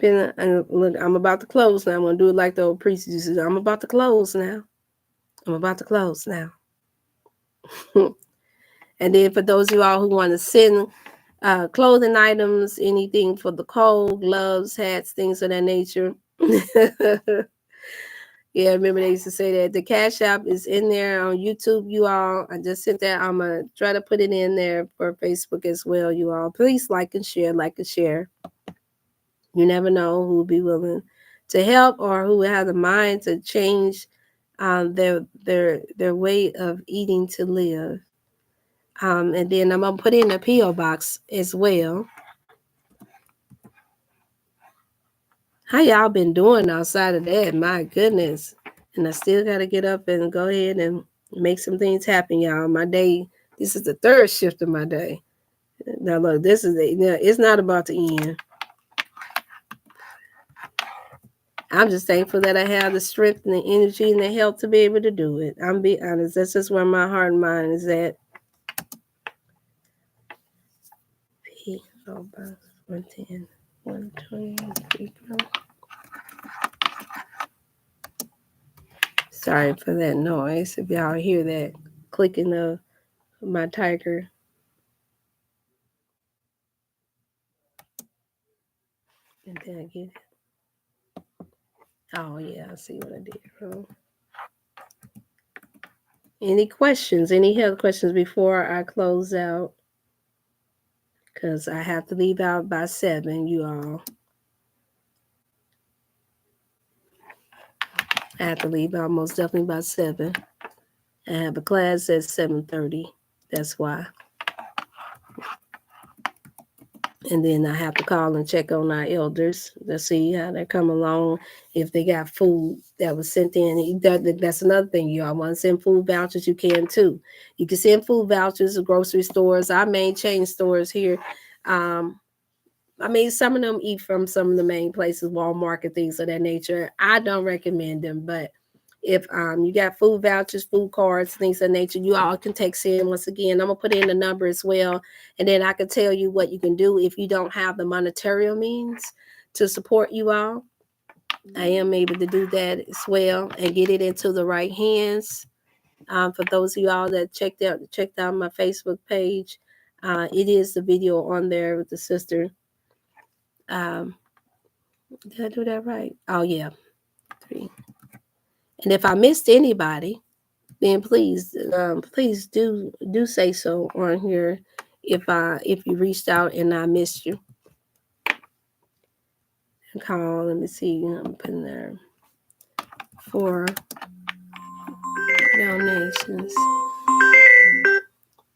Look, I'm about to close now. I'm going to do it like the old priest used to say. I'm about to close now. I'm about to close now. And then for those of you all who want to send clothing items, anything for the cold, gloves, hats, things of that nature. Yeah, remember they used to say that the Cash App is in there on YouTube, you all. I just sent that. I'm going to try to put it in there for Facebook as well, you all. Please like and share, like and share. You never know who will be willing to help or who will have the mind to change their way of eating to live. And then I'm going to put in a P.O. box as well. How y'all been doing outside of that? My goodness. And I still got to get up and go ahead and make some things happen, y'all. My day, this is the third shift of my day. Now, look, it's not about to end. I'm just thankful that I have the strength and the energy and the health to be able to do it. I'm be honest. That's just where my heart and mind is at. P.O. Box 110, 120. Sorry for that noise. If y'all hear that clicking of my tiger. And then I get it. Oh, yeah. I see what I did wrong. Any questions? Any health questions before I close out? Because I have to leave out by 7, you all. I have to leave out most definitely by 7. I have a class at 7:30. That's why. And then I have to call and check on our elders to see how they come along. If they got food that was sent in. That's another thing. You all want to send food vouchers, you can too. You can send food vouchers to grocery stores. Our main chain stores here. Some of them eat from some of the main places, Walmart and things of that nature. I don't recommend them, but if you got food vouchers, food cards, things of that nature, you all can text in. Once again, I'm going to put in the number as well, and then I can tell you what you can do if you don't have the monetary means to support you all. I am able to do that as well and get it into the right hands. For those of you all that checked out my Facebook page, it is the video on there with the sister. Did I do that right? Oh, yeah. 3. And if I missed anybody, then please do say so on here if you reached out and I missed you. Call, let me see. I'm putting there 4 donations.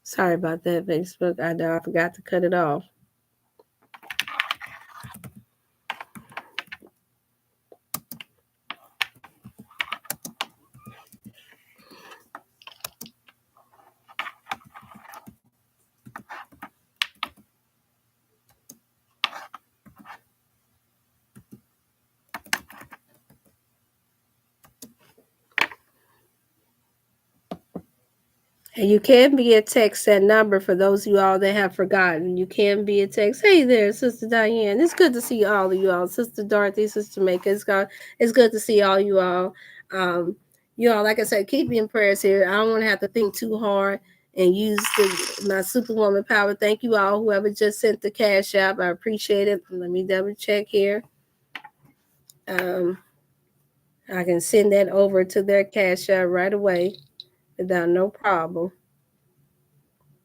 Sorry about that, Facebook. I forgot to cut it off. And you can be a text that number for those of you all that have forgotten. You can be a text. Hey there, Sister Diane. It's good to see all of you all. Sister Dorothy, Sister Jamaica. It's good to see all you all. You all, like I said, keep me in prayers here. I don't want to have to think too hard and use my superwoman power. Thank you all, whoever just sent the Cash App. I appreciate it. Let me double check here. I can send that over to their Cash App right away without no problem.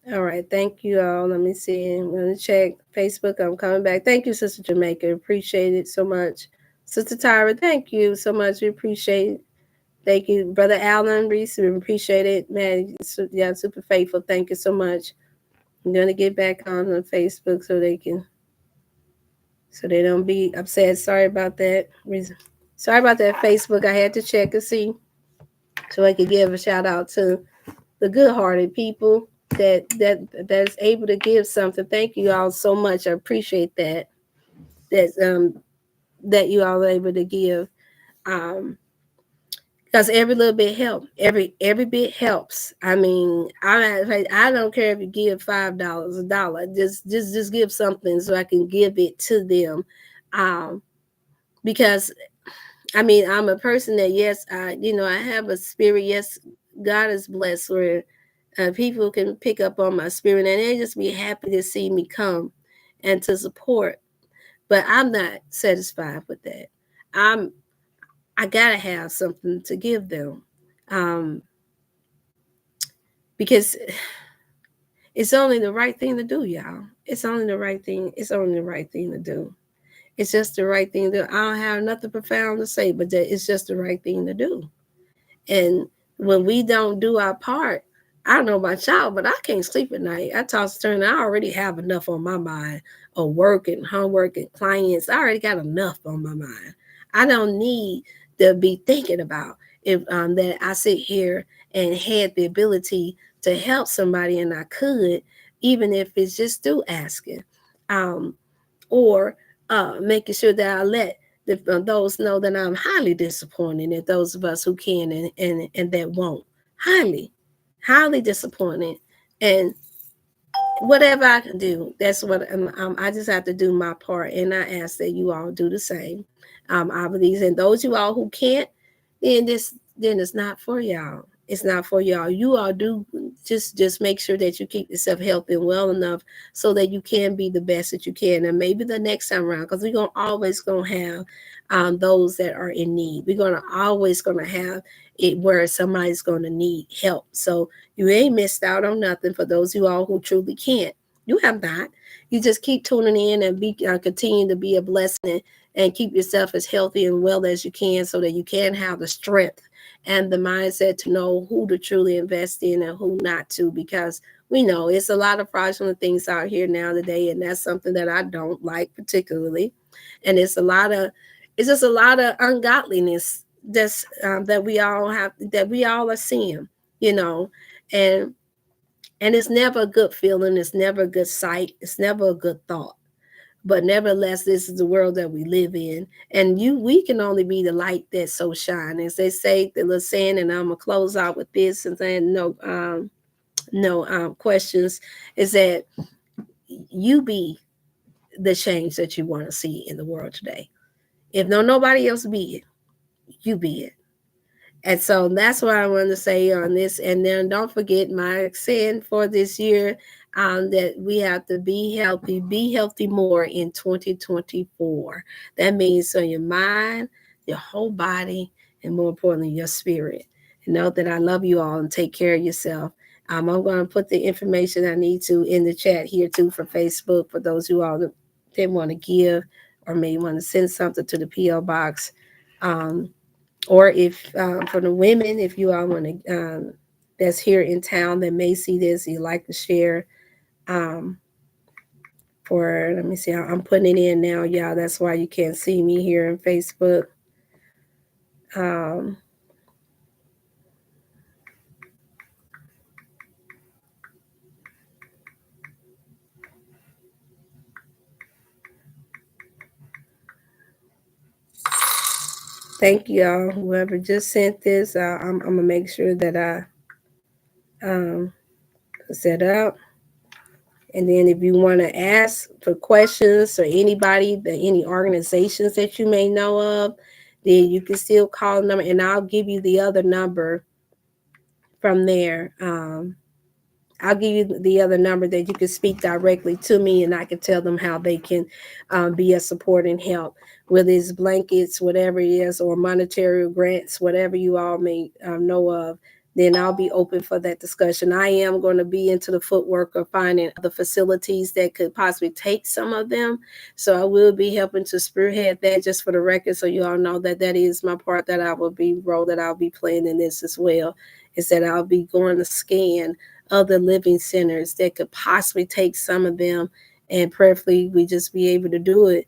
All right. Thank you all. Let me see. I'm going to check Facebook. I'm coming back. Thank you, Sister Jamaica. Appreciate it so much. Sister Tyra, thank you so much. We appreciate it. Thank you, Brother Alan Reese. We appreciate it. Man, yeah, super faithful. Thank you so much. I'm going to get back on Facebook so they don't be upset. Sorry about that. Sorry about that, Facebook. I had to check and see so I could give a shout out to the good-hearted people that's able to give something. Thank you all so much. I appreciate that. That you all are able to give. Because every little bit helps. Every bit helps. I mean, I don't care if you give $5, a dollar. Just give something so I can give it to them. Because I mean, I'm a person that, yes, I have a spirit. Yes, God is blessed where people can pick up on my spirit and they just be happy to see me come and to support. But I'm not satisfied with that. I gotta have something to give them, um, because it's only the right thing to do, y'all. It's only the right thing. It's only the right thing to do. It's just the right thing to do. I don't have nothing profound to say, but that it's just the right thing to do. And when we don't do our part, I don't know about y'all, but I can't sleep at night. I toss and turn. I already have enough on my mind of work and homework and clients. I already got enough on my mind. I don't need to be thinking about if that I sit here and had the ability to help somebody, and I could, even if it's just through asking, um, or making sure that I let those know that I'm highly disappointed at those of us who can and that won't. Highly disappointed. And whatever I can do, that's what I just have to do my part. And I ask that you all do the same. I believe, and those you all who can't, then it's not for y'all. It's not for y'all. You all do just make sure that you keep yourself healthy and well enough so that you can be the best that you can. And maybe the next time around, because we're gonna have those that are in need. We're gonna have it where somebody's gonna need help. So you ain't missed out on nothing for those you all who truly can't. You have not. You just keep tuning in and be continue to be a blessing and keep yourself as healthy and well as you can so that you can have the strength and the mindset to know who to truly invest in and who not to, because we know it's a lot of fraudulent things out here now today, and that's something that I don't like particularly. And it's just a lot of ungodliness that we all are seeing, you know, and it's never a good feeling, it's never a good sight, it's never a good thought. But nevertheless, this is the world that we live in, and we can only be the light that so shine, as they say, the little saying. And I'm gonna close out with this, and then no questions. Is that you be the change that you want to see in the world today? If nobody else be it, you be it. And so that's what I wanted to say on this. And then don't forget my saying for this year, that we have to be healthy more in 2024. That means so your mind, your whole body, and more importantly, your spirit. And know that I love you all and take care of yourself. I'm going to put the information I need to in the chat here too for Facebook for those who all that want to give or may want to send something to the P.O. box. Or if for the women, if you all want to, that's here in town that may see this, you like to share. Um, let me see, I'm putting it in now, y'all. That's why you can't see me here on Facebook. Um, Thank you all. Whoever just sent this, I'm gonna make sure that I set up. And then if you want to ask for questions or any organizations that you may know of, then you can still call them, and I'll give you the other number from there. I'll give you the other number that you can speak directly to me, and I can tell them how they can be a support and help, whether it's blankets, whatever it is, or monetary grants, whatever you all may know of. then I'll be open for that discussion. I am going to be into the footwork of finding other facilities that could possibly take some of them. So I will be helping to spearhead that, just for the record, so you all know that that is my part, that I will be role that I'll be playing in this as well, is that I'll be going to scan other living centers that could possibly take some of them, and preferably we just be able to do it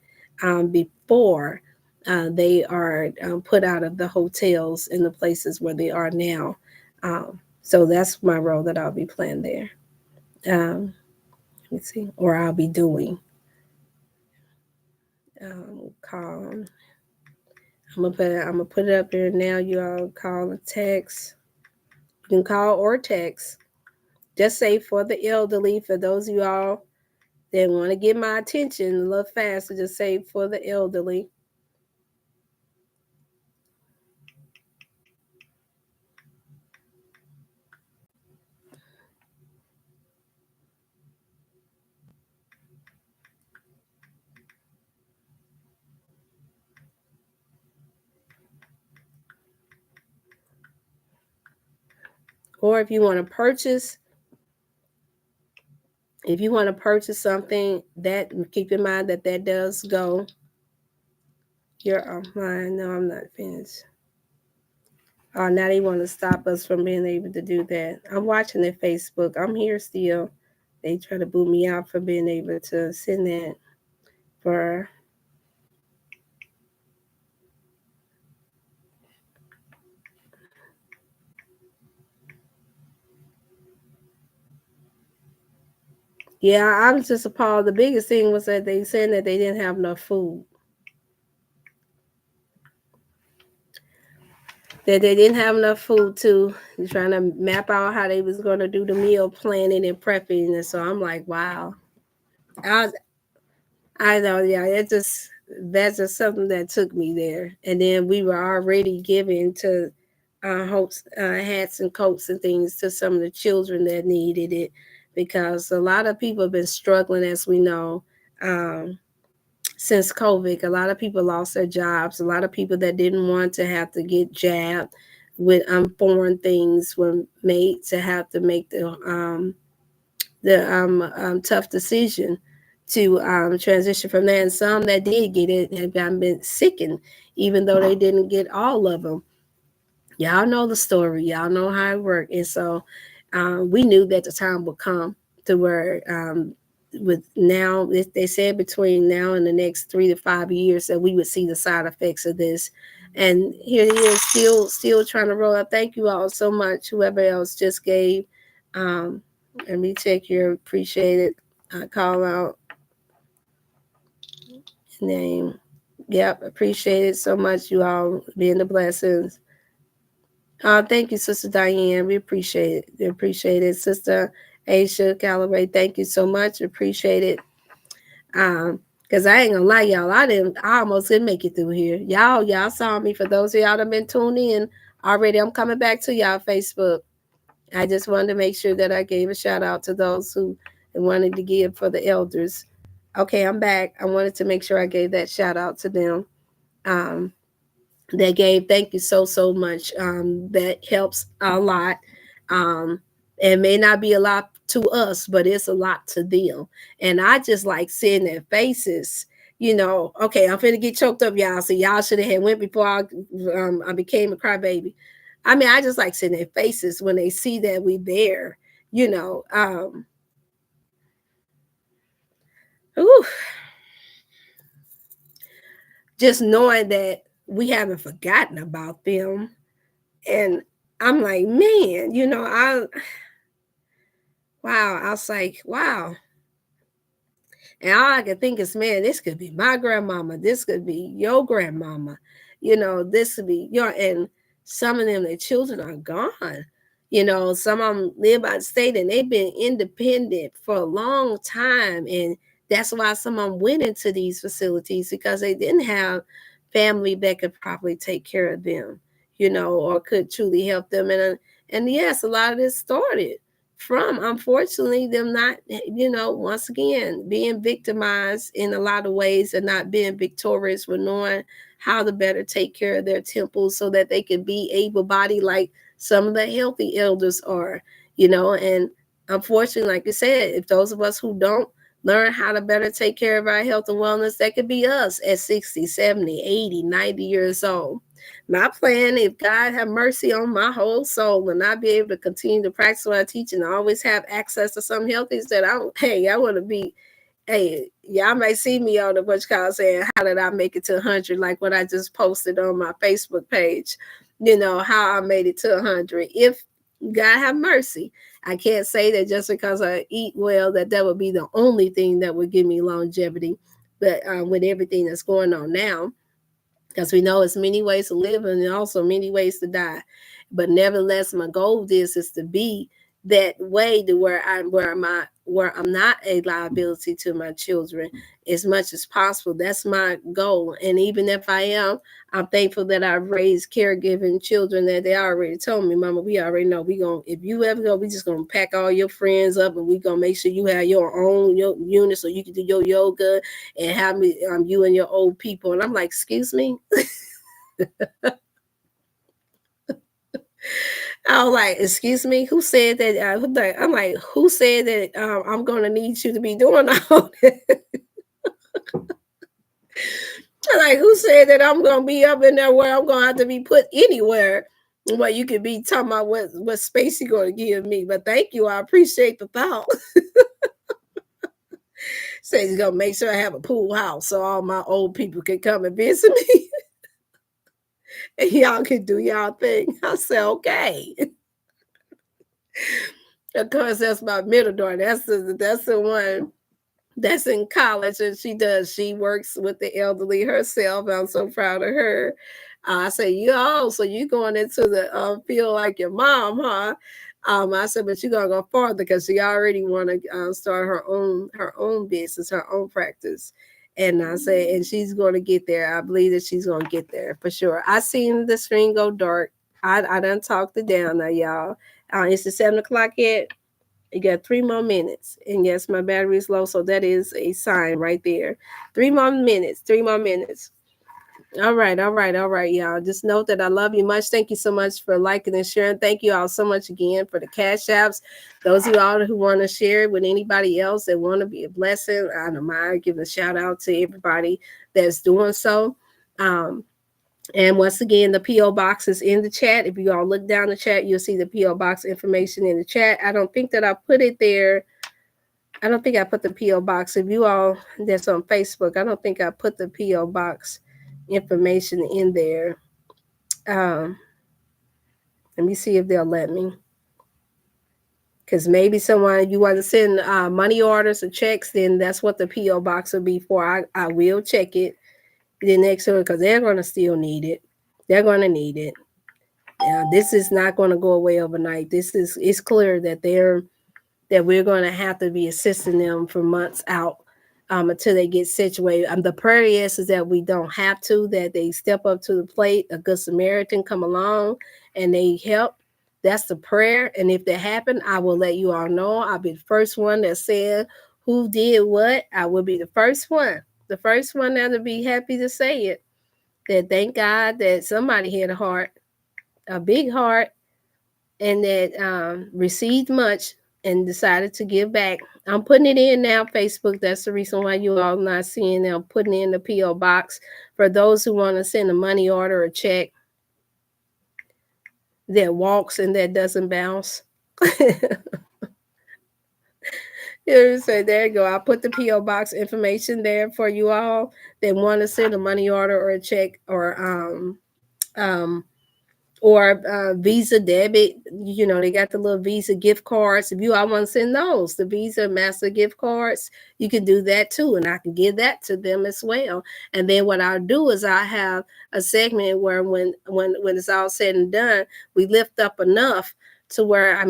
before they are put out of the hotels in the places where they are now. So that's my role that I'll be playing there. Let me see, or I'll be doing. Call. I'm gonna put it up here now. You all call and text. You can call or text. Just say for the elderly. For those of you all that want to get my attention a little faster, just say for the elderly. Or if you want to purchase something, that keep in mind that that does go. You're offline. No, I'm not finished. Oh, now they want to stop us from being able to do that. I'm watching their Facebook. I'm here still. They try to boot me out for being able to send that for. Yeah, I was just appalled. The biggest thing was that they said that they didn't have enough food. That they didn't have enough food to trying to map out how they was going to do the meal planning and prepping. And so I'm like, wow. I know, yeah. That's just something that took me there. And then we were already giving to hats and coats and things to some of the children that needed it, because a lot of people have been struggling, as we know, since COVID. A lot of people lost their jobs. A lot of people that didn't want to have to get jabbed with foreign things were made to have to make the tough decision to transition from that. And some that did get it have been sickened, even though they didn't get all of them. Y'all know the story. Y'all know how it worked. And so we knew that the time would come to where with now, they said between now and the next 3 to 5 years that we would see the side effects of this. And here he is, still trying to roll up. Thank you all so much, whoever else just gave. Let me check your appreciated call out name. Yep, appreciate it so much, you all being the blessings. Thank you, Sister Diane. We appreciate it. We appreciate it. Sister Aisha Calloway, thank you so much. Appreciate it. Because I ain't gonna lie, y'all. I almost didn't make it through here. Y'all saw me. For those of y'all that been tuning in already, I'm coming back to y'all Facebook. I just wanted to make sure that I gave a shout out to those who wanted to give for the elders. Okay, I'm back. I wanted to make sure I gave that shout out to them. That gave, thank you so much. That helps a lot. It may not be a lot to us, but it's a lot to them. And I just like seeing their faces. Okay, I'm finna get choked up, y'all. So y'all should have went before I became a crybaby. I mean, I just like seeing their faces when they see that we there. Ooh, just knowing that we haven't forgotten about them. And I'm like, man, I was like, wow. And all I could think is, man, this could be my grandmama. This could be your grandmama. This could be and some of them, their children are gone. Some of them live by the state and they've been independent for a long time. And that's why some of them went into these facilities, because they didn't have family that could probably take care of them, or could truly help them. And yes, a lot of this started from, unfortunately, them not, once again, being victimized in a lot of ways and not being victorious with knowing how to better take care of their temples so that they can be able-bodied like Some of the healthy elders are, and unfortunately, like you said, if those of us who don't learn how to better take care of our health and wellness, that could be us at 60, 70, 80, 90 years old. My plan, if God have mercy on my whole soul and I be able to continue to practice what I teach and always have access to some health, is that I want to be, hey, y'all may see me on the Butch Call saying, how did I make it to 100? Like what I just posted on my Facebook page, how I made it to 100. If God have mercy, I can't say that just because I eat well, that would be the only thing that would give me longevity. But with everything that's going on now, because we know it's many ways to live and also many ways to die. But nevertheless, my goal is to be that way to where I'm not a liability to my children as much as possible. That's my goal. And even if I am, I'm thankful that I've raised caregiving children that they already told me, Mama, we already know if you ever go, we just gonna pack all your friends up and we gonna make sure you have your own unit so you can do your yoga and have me you and your old people. And I'm like, excuse me. I was like, excuse me, who said that? I'm like, who said that I'm going to need you to be doing all that? Like, who said that I'm going to be up in there where I'm going to have to be put anywhere where you could be talking about what space you're going to give me? But thank you. I appreciate the thought. Say he's going to make sure I have a pool house so all my old people can come and visit me. And y'all can do y'all thing. I said, okay. Of course, that's my middle daughter. That's the one that's in college, and she works with the elderly herself. I'm so proud of her. I say, so you going into the field like your mom, huh? I said, but you're gonna go farther because she already want to start her own business, her own practice. And I say, and she's going to get there. I believe that she's going to get there for sure. I seen the screen go dark. I done talked it down now, y'all. It's the 7 o'clock yet. You got 3 more minutes. And yes, my battery is low, so that is a sign right there. 3 more minutes. 3 more minutes. All right, y'all. Just note that I love you much. Thank you so much for liking and sharing. Thank you all so much again for the cash apps. Those of you all who want to share it with anybody else that want to be a blessing, I don't mind giving a shout out to everybody that's doing so. And once again, the P.O. box is in the chat. If you all look down the chat, you'll see the P.O. box information in the chat. I don't think that I put it there. I don't think I put the P.O. box. If you all that's on Facebook, I don't think I put the P.O. box information in there. Let me see if they'll let me. Because maybe someone, you want to send money orders or checks, then that's what the P.O. box will be for. I will check it the next one because they're going to still need it. They're going to need it. This is not going to go away overnight. It's clear that we're going to have to be assisting them for months out until they get situated. The prayer is that we don't have to, that they step up to the plate, a good Samaritan come along and they help. That's the prayer. And if that happen, I will let you all know. I'll be the first one that said who did what. I will be the first one that'll be happy to say it. That thank God that somebody had a big heart, and that received much and decided to give back. I'm putting it in now, Facebook. That's the reason why you all not seeing them. Putting in the P.O. box for those who want to send a money order or check that walks and that doesn't bounce. So there you go. I'll put the P.O. box information there for you all that want to send a money order or a check or Visa debit. They got the little Visa gift cards. If you all want to send those, the Visa Master gift cards, you can do that too, and I can give that to them as well. And then what I'll do is I have a segment where when it's all said and done, we lift up enough to where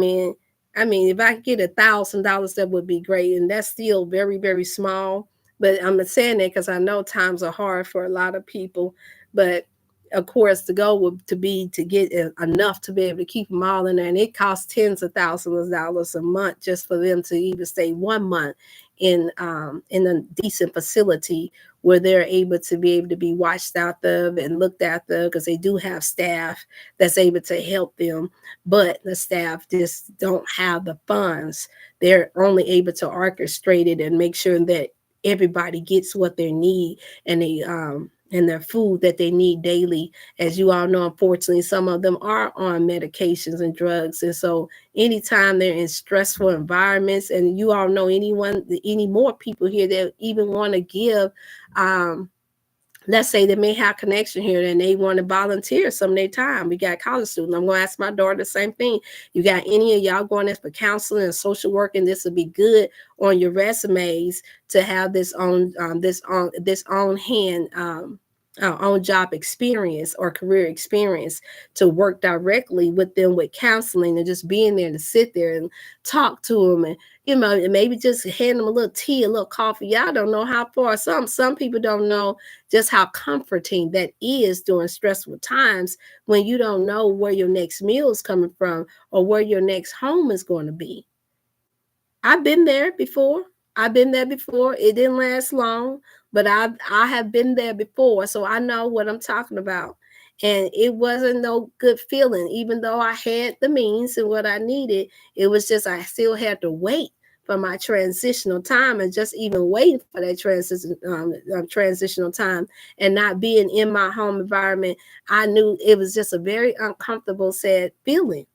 if I could get $1,000, that would be great, and that's still very, very small. But I'm saying that because I know times are hard for a lot of people, but of course, the goal would to be to get enough to be able to keep them all in there, and it costs tens of thousands of dollars a month just for them to even stay 1 month in a decent facility where they're able to be watched after and looked after, because they do have staff that's able to help them, but the staff just don't have the funds. They're only able to orchestrate it and make sure that everybody gets what they need, and their food that they need daily. As you all know, unfortunately, some of them are on medications and drugs. And so anytime they're in stressful environments, and you all know any more people here that even want to give, let's say they may have connection here and they want to volunteer some of their time. We got college students. I'm going to ask my daughter the same thing. You got any of y'all going in for counseling and social work, and this would be good on your resumes to have this on hand on job experience or career experience, to work directly with them with counseling, and just being there to sit there and talk to them, and and maybe just hand them a little tea, a little coffee. Y'all don't know how far some people don't know just how comforting that is during stressful times, when you don't know where your next meal is coming from or where your next home is going to be. I've been there before. It didn't last long, but I have been there before, so I know what I'm talking about. And it wasn't no good feeling, even though I had the means and what I needed. It was just I still had to wait for my transitional time, and just even waiting for that transitional time and not being in my home environment, I knew it was just a very uncomfortable, sad feeling.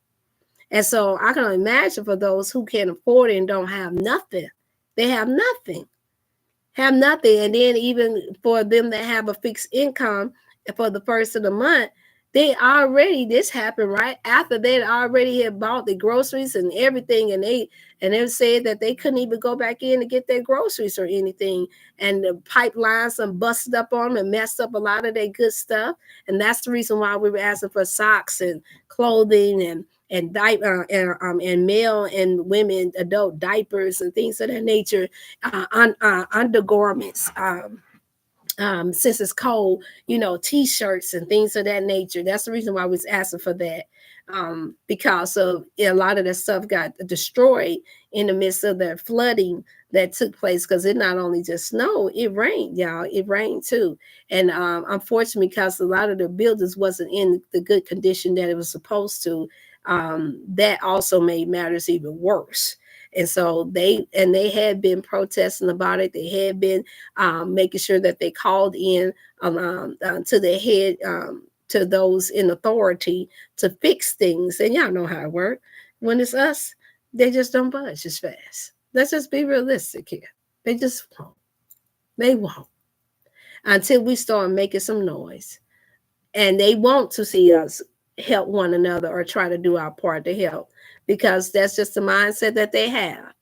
And so I can imagine for those who can't afford it and don't have nothing, they have nothing. And then even for them that have a fixed income for the first of the month, this happened right after they already had bought the groceries and everything, and they said that they couldn't even go back in to get their groceries or anything, and the pipelines some busted up on them and messed up a lot of their good stuff. And that's the reason why we were asking for socks and clothing and male and women adult diapers and things of that nature, undergarments, since it's cold, t-shirts and things of that nature. That's the reason why I was asking for that, because of a lot of that stuff got destroyed in the midst of the flooding that took place, because it not only just snowed, it rained, y'all. It rained too. And unfortunately, because a lot of the buildings wasn't in the good condition that it was supposed to, that also made matters even worse. And so they had been protesting about it. They had been making sure that they called in to the head, to those in authority to fix things. And y'all know how it works. When it's us, they just don't budge as fast. Let's just be realistic here. They just won't. They won't until we start making some noise. And they want to see us help one another or try to do our part to help, because that's just the mindset that they have.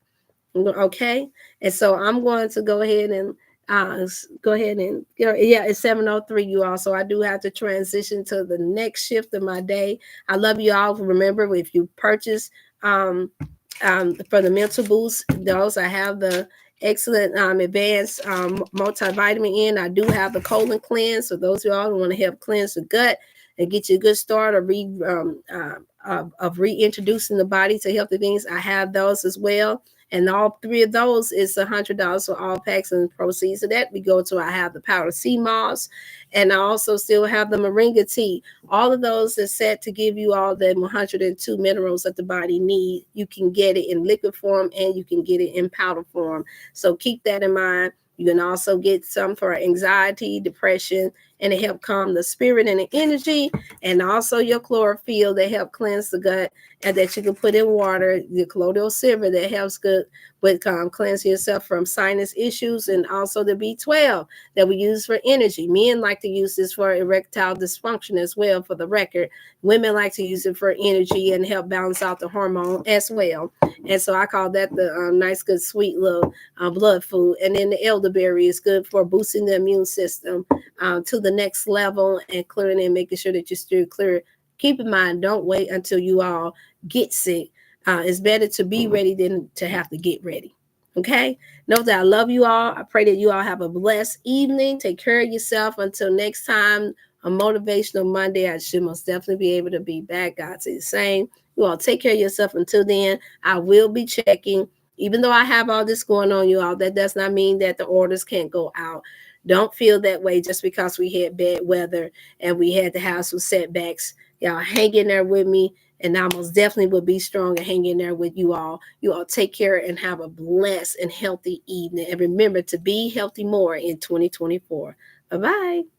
Okay. And so I'm going to go ahead and it's 7:03, you all. So I do have to transition to the next shift of my day. I love you all. Remember, if you purchase for the mental boost, those I have the excellent advanced multivitamin in. I do have the colon cleanse. So those of y'all who want to help cleanse the gut and get you a good start of reintroducing the body to healthy things, I have those as well. And all three of those is $100 for all packs, and proceeds of that we go to. I have the powder sea moss, and I also still have the moringa tea. All of those are set to give you all the 102 minerals that the body needs. You can get it in liquid form and you can get it in powder form. So keep that in mind. You can also get some for anxiety, depression, and it help calm the spirit and the energy, and also your chlorophyll that help cleanse the gut, and that you can put in water, the colloidal silver that helps good with cleansing yourself from sinus issues, and also the B12 that we use for energy. Men like to use this for erectile dysfunction as well, for the record. Women like to use it for energy and help balance out the hormone as well. And so I call that the nice, good, sweet little blood food. And then the elderberry is good for boosting the immune system to the next level and clearing and making sure that you're still clear. Keep in mind, don't wait until you all get sick. It's better to be ready than to have to get ready. Okay? Know that I love you all. I pray that you all have a blessed evening. Take care of yourself until next time a motivational Monday. I should most definitely be able to be back. God say the same. You all take care of yourself. Until then, I will be checking. Even though I have all this going on, you all, that does not mean that the orders can't go out. Don't feel that way just because we had bad weather and we had to have some setbacks. Y'all hang in there with me, and I most definitely will be strong and hang in there with you all. You all take care and have a blessed and healthy evening. And remember to be healthy more in 2024. Bye-bye.